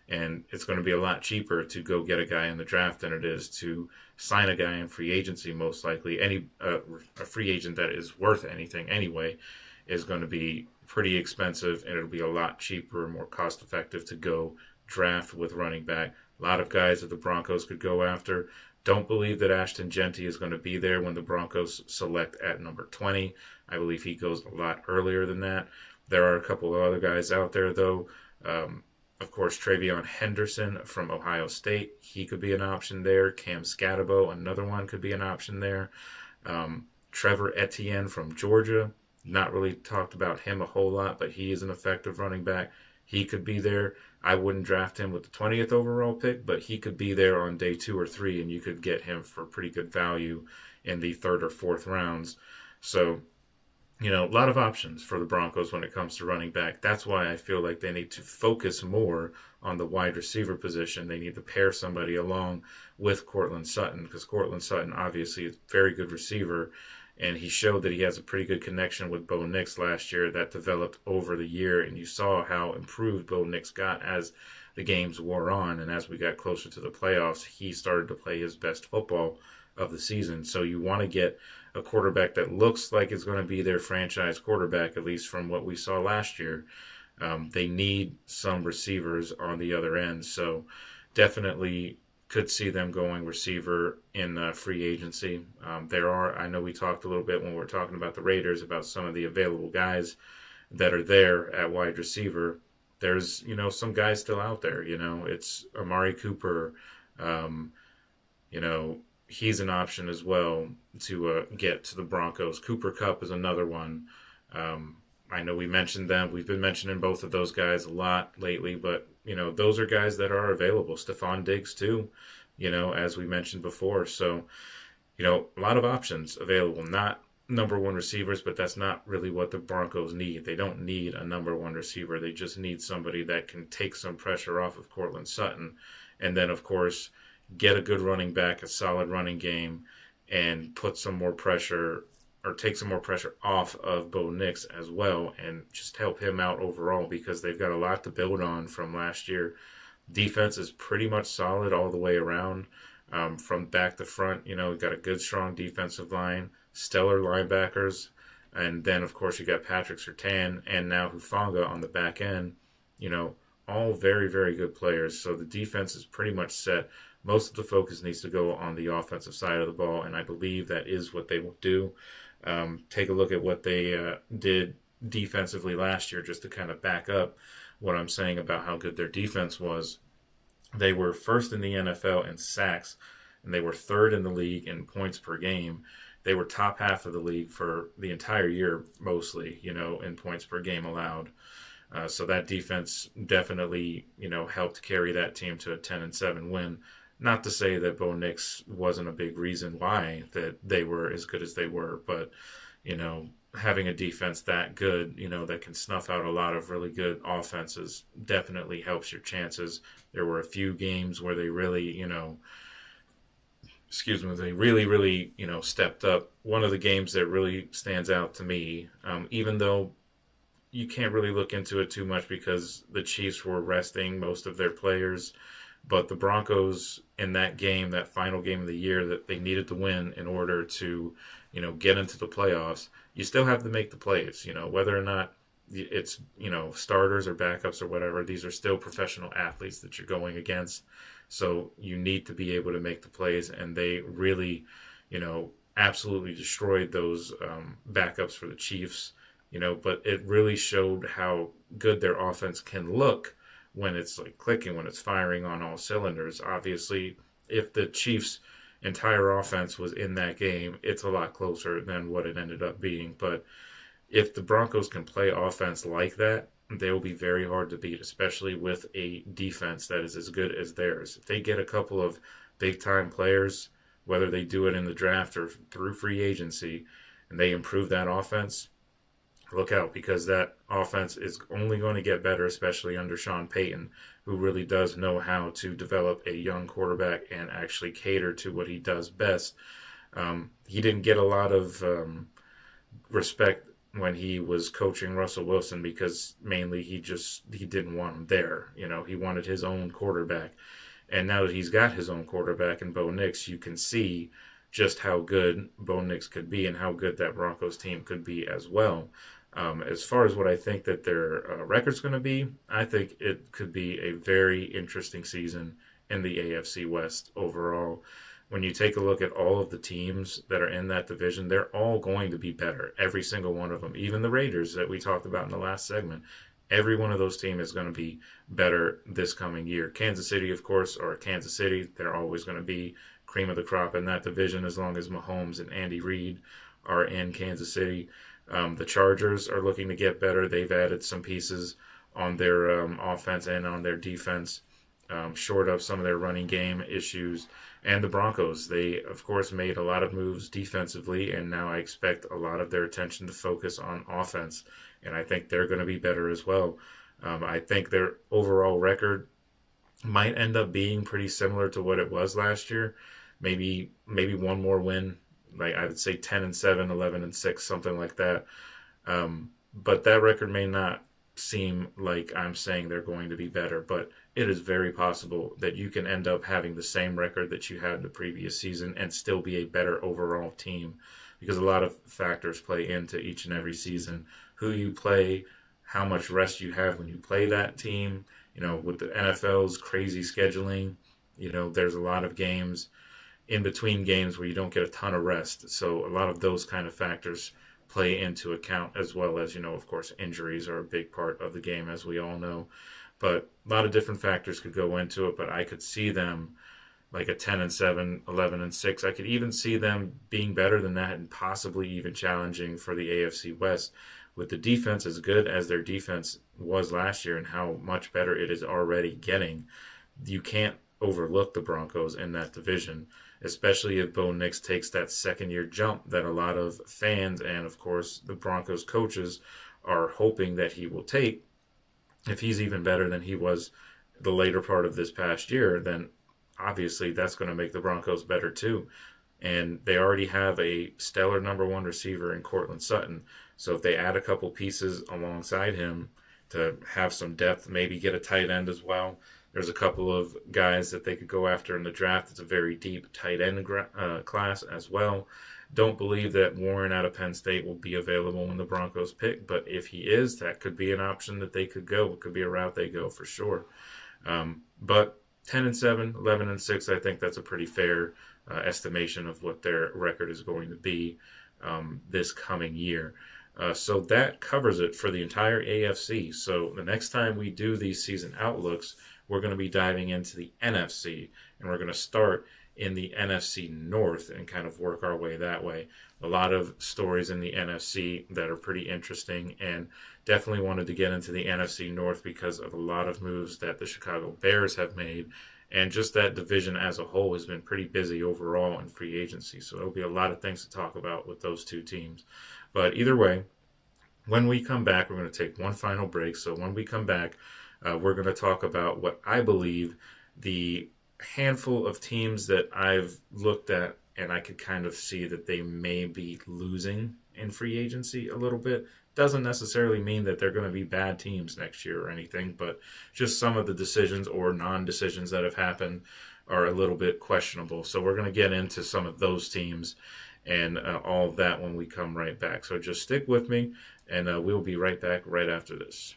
and it's going to be a lot cheaper to go get a guy in the draft than it is to sign a guy in free agency. Most likely, a free agent that is worth anything anyway is going to be pretty expensive, and it'll be a lot cheaper, more cost effective to go draft with running back. A lot of guys that the Broncos could go after. Don't believe that Ashton Genty is going to be there when the Broncos select at number 20. I believe he goes a lot earlier than that. There are a couple of other guys out there, though. Of course, Travion Henderson from Ohio State. He could be an option there. Cam Scatabo, another one, could be an option there. Trevor Etienne from Georgia. Not really talked about him a whole lot, but he is an effective running back. He could be there. I wouldn't draft him with the 20th overall pick, but he could be there on day 2 or 3, and you could get him for pretty good value in the 3rd or 4th rounds. So, a lot of options for the Broncos when it comes to running back. That's why I feel like they need to focus more on the wide receiver position. They need to pair somebody along with Courtland Sutton, because Courtland Sutton obviously is a very good receiver, and he showed that he has a pretty good connection with Bo Nix last year that developed over the year, and you saw how improved Bo Nix got as the games wore on, and as we got closer to the playoffs, he started to play his best football of the season. So you want to get a quarterback that looks like it's going to be their franchise quarterback, at least from what we saw last year. They need some receivers on the other end, so definitely could see them going receiver in free agency. I know we talked a little bit when we were talking about the Raiders about some of the available guys that are there at wide receiver. There's, some guys still out there, it's Amari Cooper, he's an option as well to get to the Broncos. Cooper Kupp is another one. I know we mentioned them. We've been mentioning both of those guys a lot lately, but, those are guys that are available. Stephon Diggs, too, as we mentioned before. So, a lot of options available. Not number 1 receivers, but that's not really what the Broncos need. They don't need a number 1 receiver. They just need somebody that can take some pressure off of Courtland Sutton. And then, of course, get a good running back, a solid running game, and put some more pressure or take some more pressure off of Bo Nix as well, and just help him out overall because they've got a lot to build on from last year. Defense is pretty much solid all the way around, from back to front. We've got a good, strong defensive line, stellar linebackers, and then, of course, you got Patrick Surtain and now Hufanga on the back end. All very, very good players. So the defense is pretty much set. Most of the focus needs to go on the offensive side of the ball, and I believe that is what they will do. Take a look at what they did defensively last year just to kind of back up what I'm saying about how good their defense was. They were first in the NFL in sacks, and they were 3rd in the league in points per game. They were top half of the league for the entire year mostly, in points per game allowed. So that defense definitely, helped carry that team to a 10-7 win. Not to say that Bo Nix wasn't a big reason why that they were as good as they were, but, having a defense that good, that can snuff out a lot of really good offenses definitely helps your chances. There were a few games where they really, really, stepped up. One of the games that really stands out to me, even though you can't really look into it too much because the Chiefs were resting most of their players, but the Broncos in that game, that final game of the year that they needed to win in order to, get into the playoffs, you still have to make the plays, whether or not it's, starters or backups or whatever. These are still professional athletes that you're going against. So you need to be able to make the plays. And they really, absolutely destroyed those backups for the Chiefs, but it really showed how good their offense can look when it's clicking, when it's firing on all cylinders. Obviously, if the Chiefs' entire offense was in that game, it's a lot closer than what it ended up being. But if the Broncos can play offense like that, they will be very hard to beat, especially with a defense that is as good as theirs. If they get a couple of big-time players, whether they do it in the draft or through free agency, and they improve that offense, look out, because that offense is only going to get better, especially under Sean Payton, who really does know how to develop a young quarterback and actually cater to what he does best. He didn't get a lot of respect when he was coaching Russell Wilson because mainly he didn't want him there. He wanted his own quarterback. And now that he's got his own quarterback in Bo Nix, you can see just how good Bo Nix could be and how good that Broncos team could be as well. As far as what I think that their record's going to be, I think it could be a very interesting season in the AFC West overall. When you take a look at all of the teams that are in that division, they're all going to be better, every single one of them. Even the Raiders that we talked about in the last segment, every one of those teams is going to be better this coming year. Kansas City, of course, or Kansas City, they're always going to be cream of the crop in that division as long as Mahomes and Andy Reid are in Kansas City. The Chargers are looking to get better. They've added some pieces on their offense and on their defense, shored up some of their running game issues. And the Broncos, they, of course, made a lot of moves defensively, and now I expect a lot of their attention to focus on offense, and I think they're going to be better as well. I think their overall record might end up being pretty similar to what it was last year. Maybe one more win, like I would say 10-7, 11-6, something like that. But that record may not seem like I'm saying they're going to be better, but it is very possible that you can end up having the same record that you had the previous season and still be a better overall team, because a lot of factors play into each and every season. Who you play, how much rest you have when you play that team. With the NFL's crazy scheduling, there's a lot of games in between games where you don't get a ton of rest. So a lot of those kind of factors play into account, as well as, of course, injuries are a big part of the game, as we all know. But a lot of different factors could go into it, but I could see them like a 10-7, 11-6. I could even see them being better than that and possibly even challenging for the AFC West. With the defense as good as their defense was last year and how much better it is already getting, you can't overlook the Broncos in that division, especially if Bo Nix takes that second-year jump that a lot of fans and, of course, the Broncos coaches are hoping that he will take. If he's even better than he was the later part of this past year, then obviously that's going to make the Broncos better too. And they already have a stellar number one receiver in Courtland Sutton. So if they add a couple pieces alongside him to have some depth, maybe get a tight end as well. There's a couple of guys that they could go after in the draft. It's a very deep tight end class as well. Don't believe that Warren out of Penn State will be available when the Broncos pick, but if he is, that could be an option that they could go. It could be a route they go for sure. But 10-7, 11-6, I think that's a pretty fair estimation of what their record is going to be this coming year. So that covers it for the entire AFC. So the next time we do these season outlooks, we're going to be diving into the NFC, and we're going to start in the NFC North and kind of work our way that way. A lot of stories in the NFC that are pretty interesting, and definitely wanted to get into the NFC North because of a lot of moves that the Chicago Bears have made, and just that division as a whole has been pretty busy overall in free agency. So there'll be a lot of things to talk about with those two teams. But either way, when we come back, we're going to take one final break. So when we come back, we're going to talk about what I believe the handful of teams that I've looked at and I could kind of see that they may be losing in free agency a little bit. Doesn't necessarily mean that they're going to be bad teams next year or anything, but just some of the decisions or non-decisions that have happened are a little bit questionable. So we're going to get into some of those teams and all of that when we come right back. So just stick with me, and we'll be right back right after this.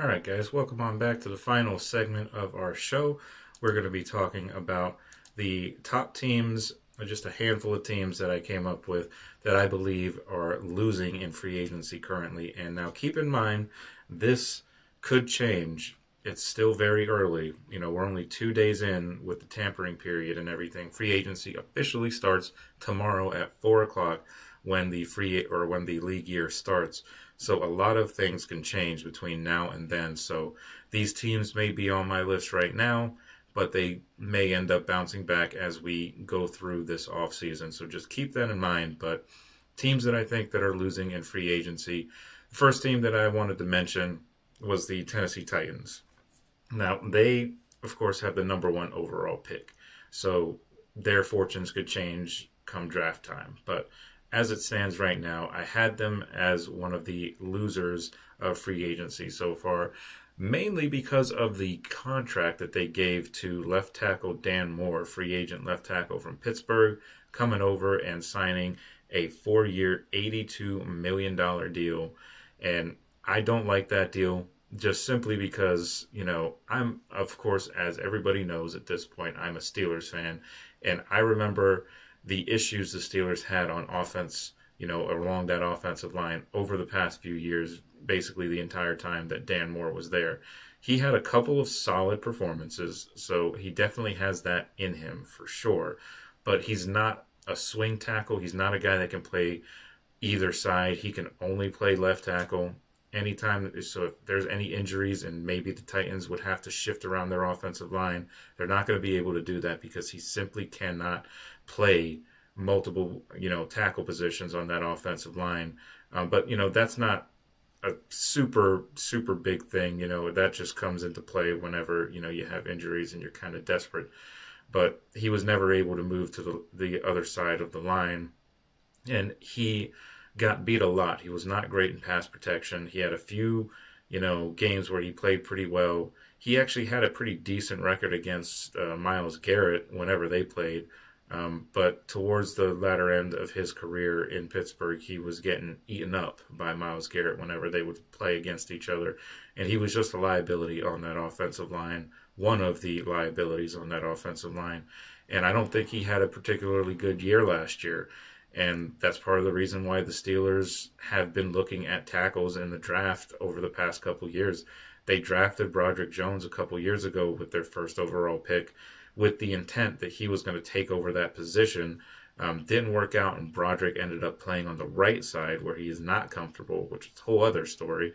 All right, guys, welcome on back to the final segment of our show. We're going to be talking about the top teams, just a handful of teams that I came up with that I believe are losing in free agency currently. And now keep in mind, this could change. It's still very early. We're only 2 days in with the tampering period and everything. Free agency officially starts tomorrow at 4 o'clock when the league year starts. So a lot of things can change between now and then. So these teams may be on my list right now, but they may end up bouncing back as we go through this offseason. So just keep that in mind. But teams that I think that are losing in free agency, the first team that I wanted to mention was the Tennessee Titans. Now, they, of course, have the number 1 overall pick. So their fortunes could change come draft time. But as it stands right now, I had them as one of the losers of free agency so far, mainly because of the contract that they gave to left tackle Dan Moore, free agent left tackle from Pittsburgh, coming over and signing a 4-year, $82 million deal. And I don't like that deal just simply because, I'm, of course, as everybody knows at this point, I'm a Steelers fan. And I remember the issues the Steelers had on offense, along that offensive line over the past few years, basically the entire time that Dan Moore was there. He had a couple of solid performances, so he definitely has that in him for sure. But he's not a swing tackle. He's not a guy that can play either side. He can only play left tackle. So if there's any injuries and maybe the Titans would have to shift around their offensive line, they're not going to be able to do that because he simply cannot play multiple, tackle positions on that offensive line. But that's not a super, super big thing. That just comes into play whenever, you have injuries and you're kind of desperate. But he was never able to move to the other side of the line. And he got beat a lot. He was not great in pass protection. He had a few, games where he played pretty well. He actually had a pretty decent record against Myles Garrett whenever they played. But towards the latter end of his career in Pittsburgh, he was getting eaten up by Myles Garrett whenever they would play against each other. And he was just a liability on that offensive line, one of the liabilities on that offensive line. And I don't think he had a particularly good year last year. And that's part of the reason why the Steelers have been looking at tackles in the draft over the past couple years. They drafted Broderick Jones a couple years ago with their first overall pick with the intent that he was going to take over that position. Didn't work out, and Broderick ended up playing on the right side where he is not comfortable, which is a whole other story.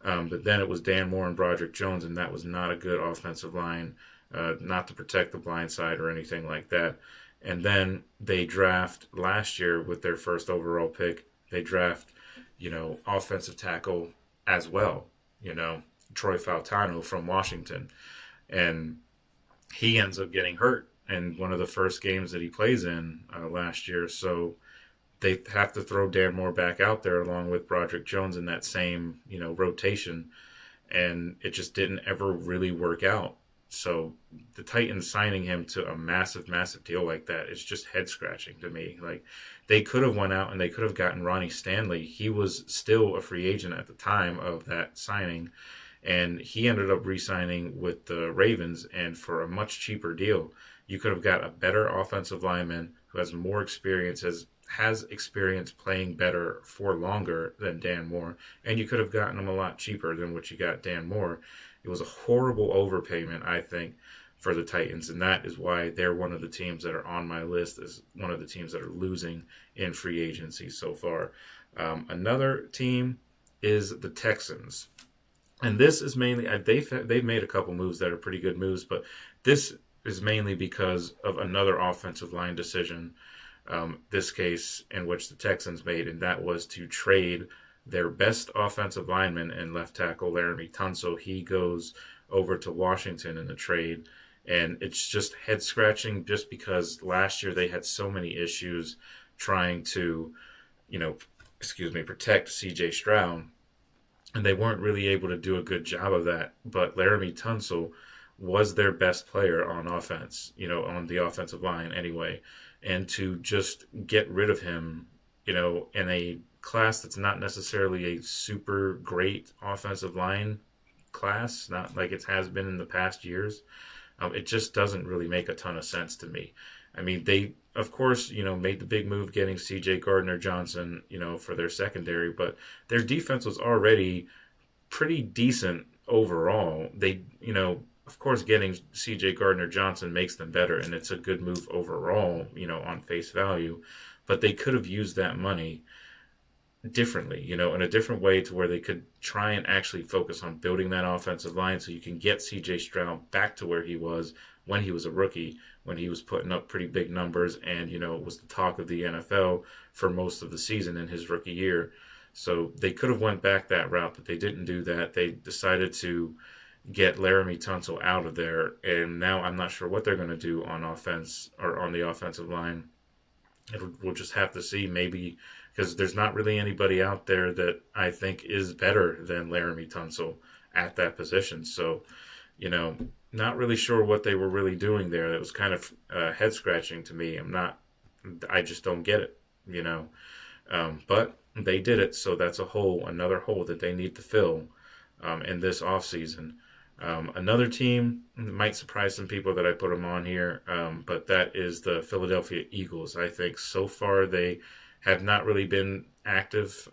But then it was Dan Moore and Broderick Jones, and that was not a good offensive line, not to protect the blind side or anything like that. And then they draft last year with their first overall pick. They draft, offensive tackle as well, Troy Fautano from Washington. And he ends up getting hurt in one of the first games that he plays in last year. So they have to throw Dan Moore back out there along with Broderick Jones in that same, rotation. And it just didn't ever really work out. So the Titans signing him to a massive, massive deal like that is just head scratching to me. Like, they could have went out and they could have gotten Ronnie Stanley. He was still a free agent at the time of that signing, and he ended up re-signing with the Ravens, and for a much cheaper deal. You could have got a better offensive lineman who has more experience, has experience playing better for longer than Dan Moore, and you could have gotten him a lot cheaper than what you got Dan Moore. It was a horrible overpayment, I think, for the Titans, and that is why they're one of the teams that are on my list as one of the teams that are losing in free agency so far. Another team is the Texans, and this is mainly they've made a couple moves that are pretty good moves, but this is mainly because of another offensive line decision, this case in which the Texans made, and that was to trade their best offensive lineman and left tackle, Laramie Tunsil. He goes over to Washington in the trade, and it's just head-scratching just because last year they had so many issues trying to, protect C.J. Stroud, and they weren't really able to do a good job of that. But Laramie Tunsil was their best player on offense, on the offensive line anyway, and to just get rid of him, in a class that's not necessarily a super great offensive line class, not like it has been in the past years. It just doesn't really make a ton of sense to me. I mean, they, of course, made the big move getting C.J. Gardner-Johnson, for their secondary, but their defense was already pretty decent overall. They, of course, getting C.J. Gardner-Johnson makes them better, and it's a good move overall, on face value. But they could have used that money differently, in a different way to where they could try and actually focus on building that offensive line so you can get C.J. Stroud back to where he was when he was a rookie, when he was putting up pretty big numbers and, was the talk of the NFL for most of the season in his rookie year. So they could have went back that route, but they didn't do that. They decided to get Laramie Tunsil out of there, and now I'm not sure what they're going to do on offense or on the offensive line. We'll just have to see, maybe, because there's not really anybody out there that I think is better than Laramie Tunsil at that position. So, not really sure what they were really doing there. That was kind of head scratching to me. I just don't get it, but they did it. So that's another hole that they need to fill in this offseason. Another team might surprise some people that I put them on here, but that is the Philadelphia Eagles. I think so far they have not really been active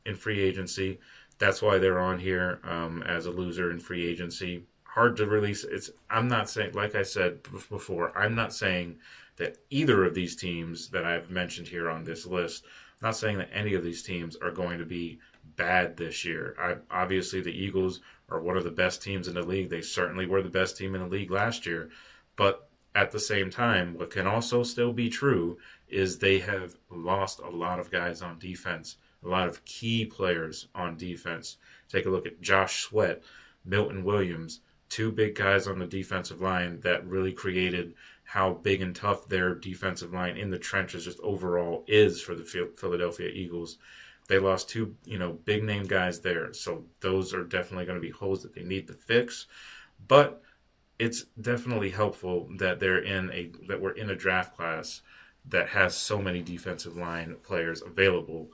in free agency. That's why they're on here as a loser in free agency. Hard to release. I'm not saying, like I said before, I'm not saying that either of these teams that I've mentioned here on this list, I'm not saying that any of these teams are going to be bad this year. Obviously, the Eagles are one of the best teams in the league. They certainly were the best team in the league last year. But at the same time, what can also still be true is they have lost a lot of guys on defense, a lot of key players on defense. Take a look at Josh Sweat, Milton Williams, two big guys on the defensive line that really created how big and tough their defensive line in the trenches just overall is for the Philadelphia Eagles. They lost two, big name guys there. So those are definitely going to be holes that they need to fix. But it's definitely helpful that we're in a draft class that has so many defensive line players available.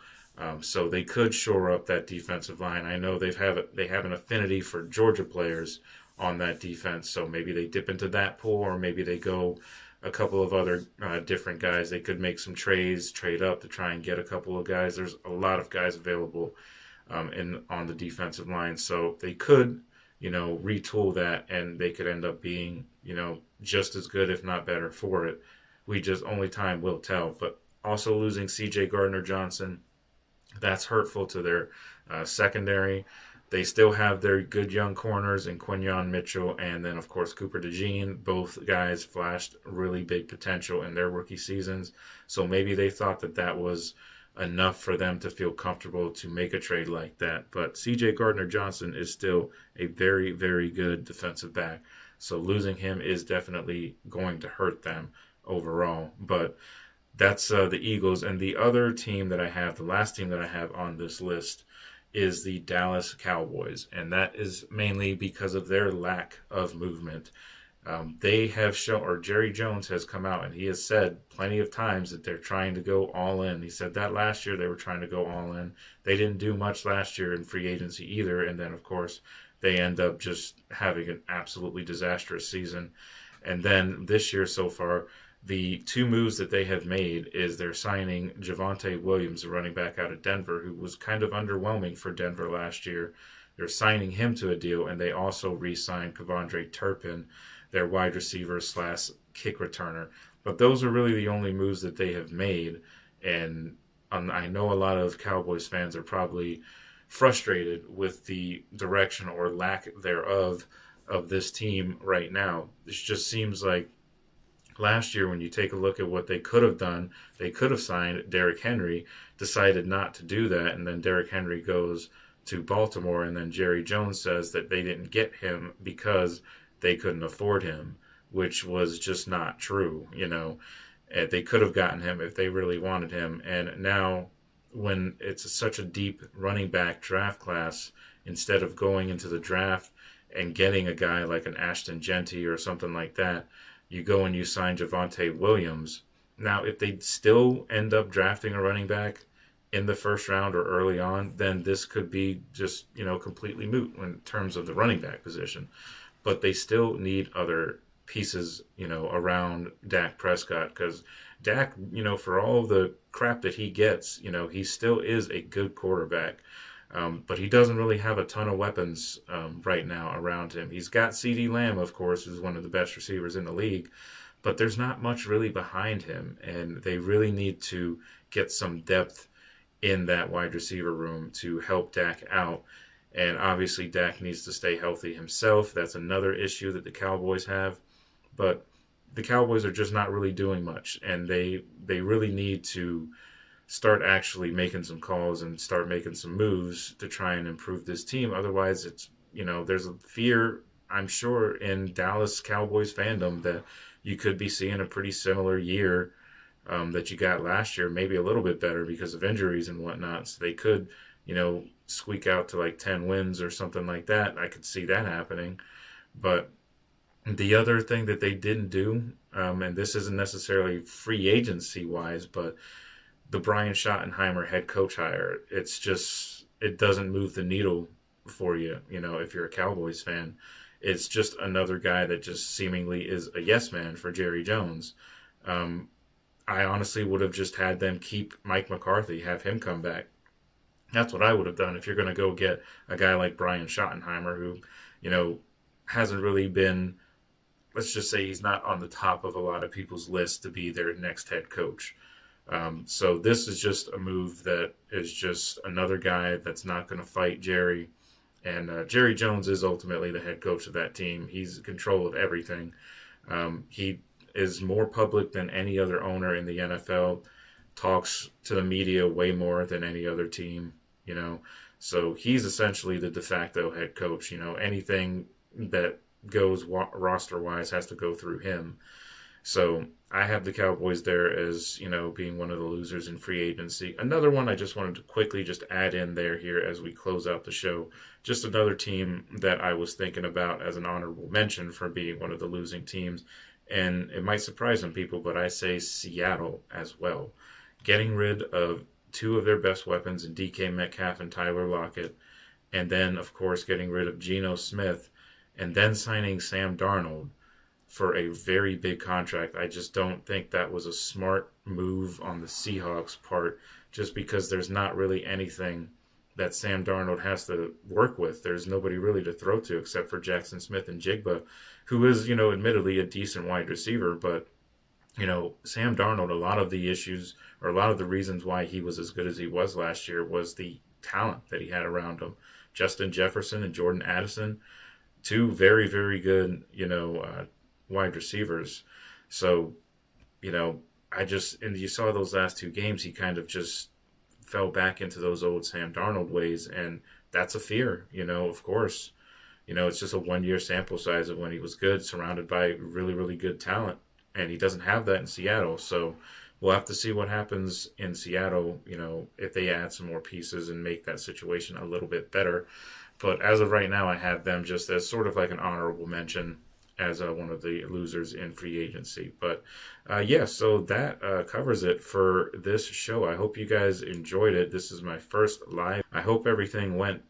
So they could shore up that defensive line. I know they have an affinity for Georgia players on that defense, so maybe they dip into that pool, or maybe they go a couple of other different guys. They could make some trade up to try and get a couple of guys. There's a lot of guys available on the defensive line, so they could, retool that, and they could end up being, just as good, if not better, for it. Only time will tell. But also losing C.J. Gardner-Johnson, that's hurtful to their secondary. They still have their good young corners in Quinyon Mitchell and then, of course, Cooper DeJean. Both guys flashed really big potential in their rookie seasons. So maybe they thought that was enough for them to feel comfortable to make a trade like that. But C.J. Gardner-Johnson is still a very, very good defensive back. So losing him is definitely going to hurt them overall. But that's the Eagles. And the other team that I have, the last team that I have on this list, is the Dallas Cowboys, and that is mainly because of their lack of movement. They have shown, or Jerry Jones has come out, and he has said plenty of times that they're trying to go all in. He said that last year they were trying to go all in. They didn't do much last year in free agency either, and then, of course, they end up just having an absolutely disastrous season. And then this year so far, the two moves that they have made is they're signing Javonte Williams, a running back out of Denver, who was kind of underwhelming for Denver last year. They're signing him to a deal, and they also re-signed Kevondre Turpin, their wide receiver / kick returner. But those are really the only moves that they have made, and I know a lot of Cowboys fans are probably frustrated with the direction or lack thereof of this team right now. This just seems like last year, when you take a look at what they could have done, they could have signed Derrick Henry, decided not to do that, and then Derrick Henry goes to Baltimore, and then Jerry Jones says that they didn't get him because they couldn't afford him, which was just not true. They could have gotten him if they really wanted him, and now when it's such a deep running back draft class, instead of going into the draft and getting a guy like an Ashton Genty or something like that, you go and you sign Javonte Williams. Now, if they still end up drafting a running back in the first round or early on, then this could be just, completely moot in terms of the running back position. But they still need other pieces, around Dak Prescott, because Dak, for all of the crap that he gets, he still is a good quarterback. But he doesn't really have a ton of weapons right now around him. He's got CeeDee Lamb, of course, who's one of the best receivers in the league, but there's not much really behind him, and they really need to get some depth in that wide receiver room to help Dak out. And obviously Dak needs to stay healthy himself. That's another issue that the Cowboys have. But the Cowboys are just not really doing much, and they really need to start actually making some calls and start making some moves to try and improve this team. Otherwise, it's, there's a fear, I'm sure, in Dallas Cowboys fandom that you could be seeing a pretty similar year that you got last year, maybe a little bit better because of injuries and whatnot. So they could, squeak out to like 10 wins or something like that. I could see that happening. But the other thing that they didn't do, and this isn't necessarily free agency wise, but the Brian Schottenheimer head coach hire, it doesn't move the needle for you, if you're a Cowboys fan. It's just another guy that just seemingly is a yes man for Jerry Jones. I honestly would have just had them keep Mike McCarthy, have him come back. That's what I would have done if you're going to go get a guy like Brian Schottenheimer who, hasn't really been, let's just say he's not on the top of a lot of people's list to be their next head coach. So this is just a move that is just another guy that's not going to fight Jerry. And Jerry Jones is ultimately the head coach of that team. He's in control of everything. He is more public than any other owner in the NFL, talks to the media way more than any other team, So he's essentially the de facto head coach. Anything that goes roster-wise has to go through him. So I have the Cowboys there as, being one of the losers in free agency. Another one I just wanted to quickly just add in there here as we close out the show. Just another team that I was thinking about as an honorable mention for being one of the losing teams. And it might surprise some people, but I say Seattle as well. Getting rid of two of their best weapons in DK Metcalf and Tyler Lockett. And then, of course, getting rid of Geno Smith. And then signing Sam Darnold for a very big contract. I just don't think that was a smart move on the Seahawks' part, just because there's not really anything that Sam Darnold has to work with. There's nobody really to throw to except for Jackson Smith and Jigba, who is, admittedly a decent wide receiver. But, Sam Darnold, a lot of the issues or a lot of the reasons why he was as good as he was last year was the talent that he had around him. Justin Jefferson and Jordan Addison, two very, very good, wide receivers. So, and you saw those last two games, he kind of just fell back into those old Sam Darnold ways, and that's a fear, of course. It's just a 1 year sample size of when he was good, surrounded by really, really good talent, and he doesn't have that in Seattle. So we'll have to see what happens in Seattle, if they add some more pieces and make that situation a little bit better. But as of right now, I have them just as sort of like an honorable mention as one of the losers in free agency. But so that covers it for this show. I hope you guys enjoyed it. This is my first live. I hope everything went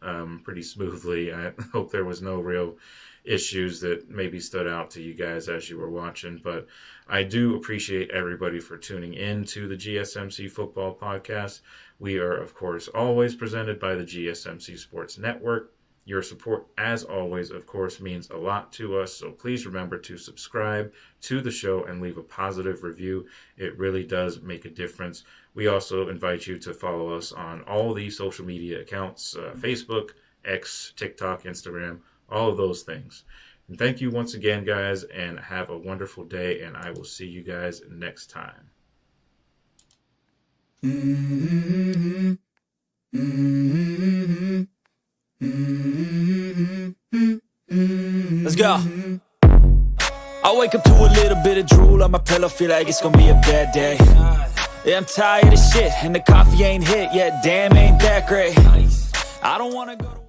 pretty smoothly. I hope there was no real issues that maybe stood out to you guys as you were watching. But I do appreciate everybody for tuning in to the GSMC Football Podcast. We are, of course, always presented by the GSMC Sports Network. Your support, as always, of course, means a lot to us, so please remember to subscribe to the show and leave a positive review. It really does make a difference. We also invite you to follow us on all the social media accounts, Facebook, X, TikTok, Instagram, all of those things. And thank you once again, guys, and have a wonderful day, and I will see you guys next time. Let's go. I wake up to a little bit of drool on my pillow, feel like it's gonna be a bad day. Yeah, I'm tired of shit, and the coffee ain't hit yet, damn, ain't that great. I don't wanna go to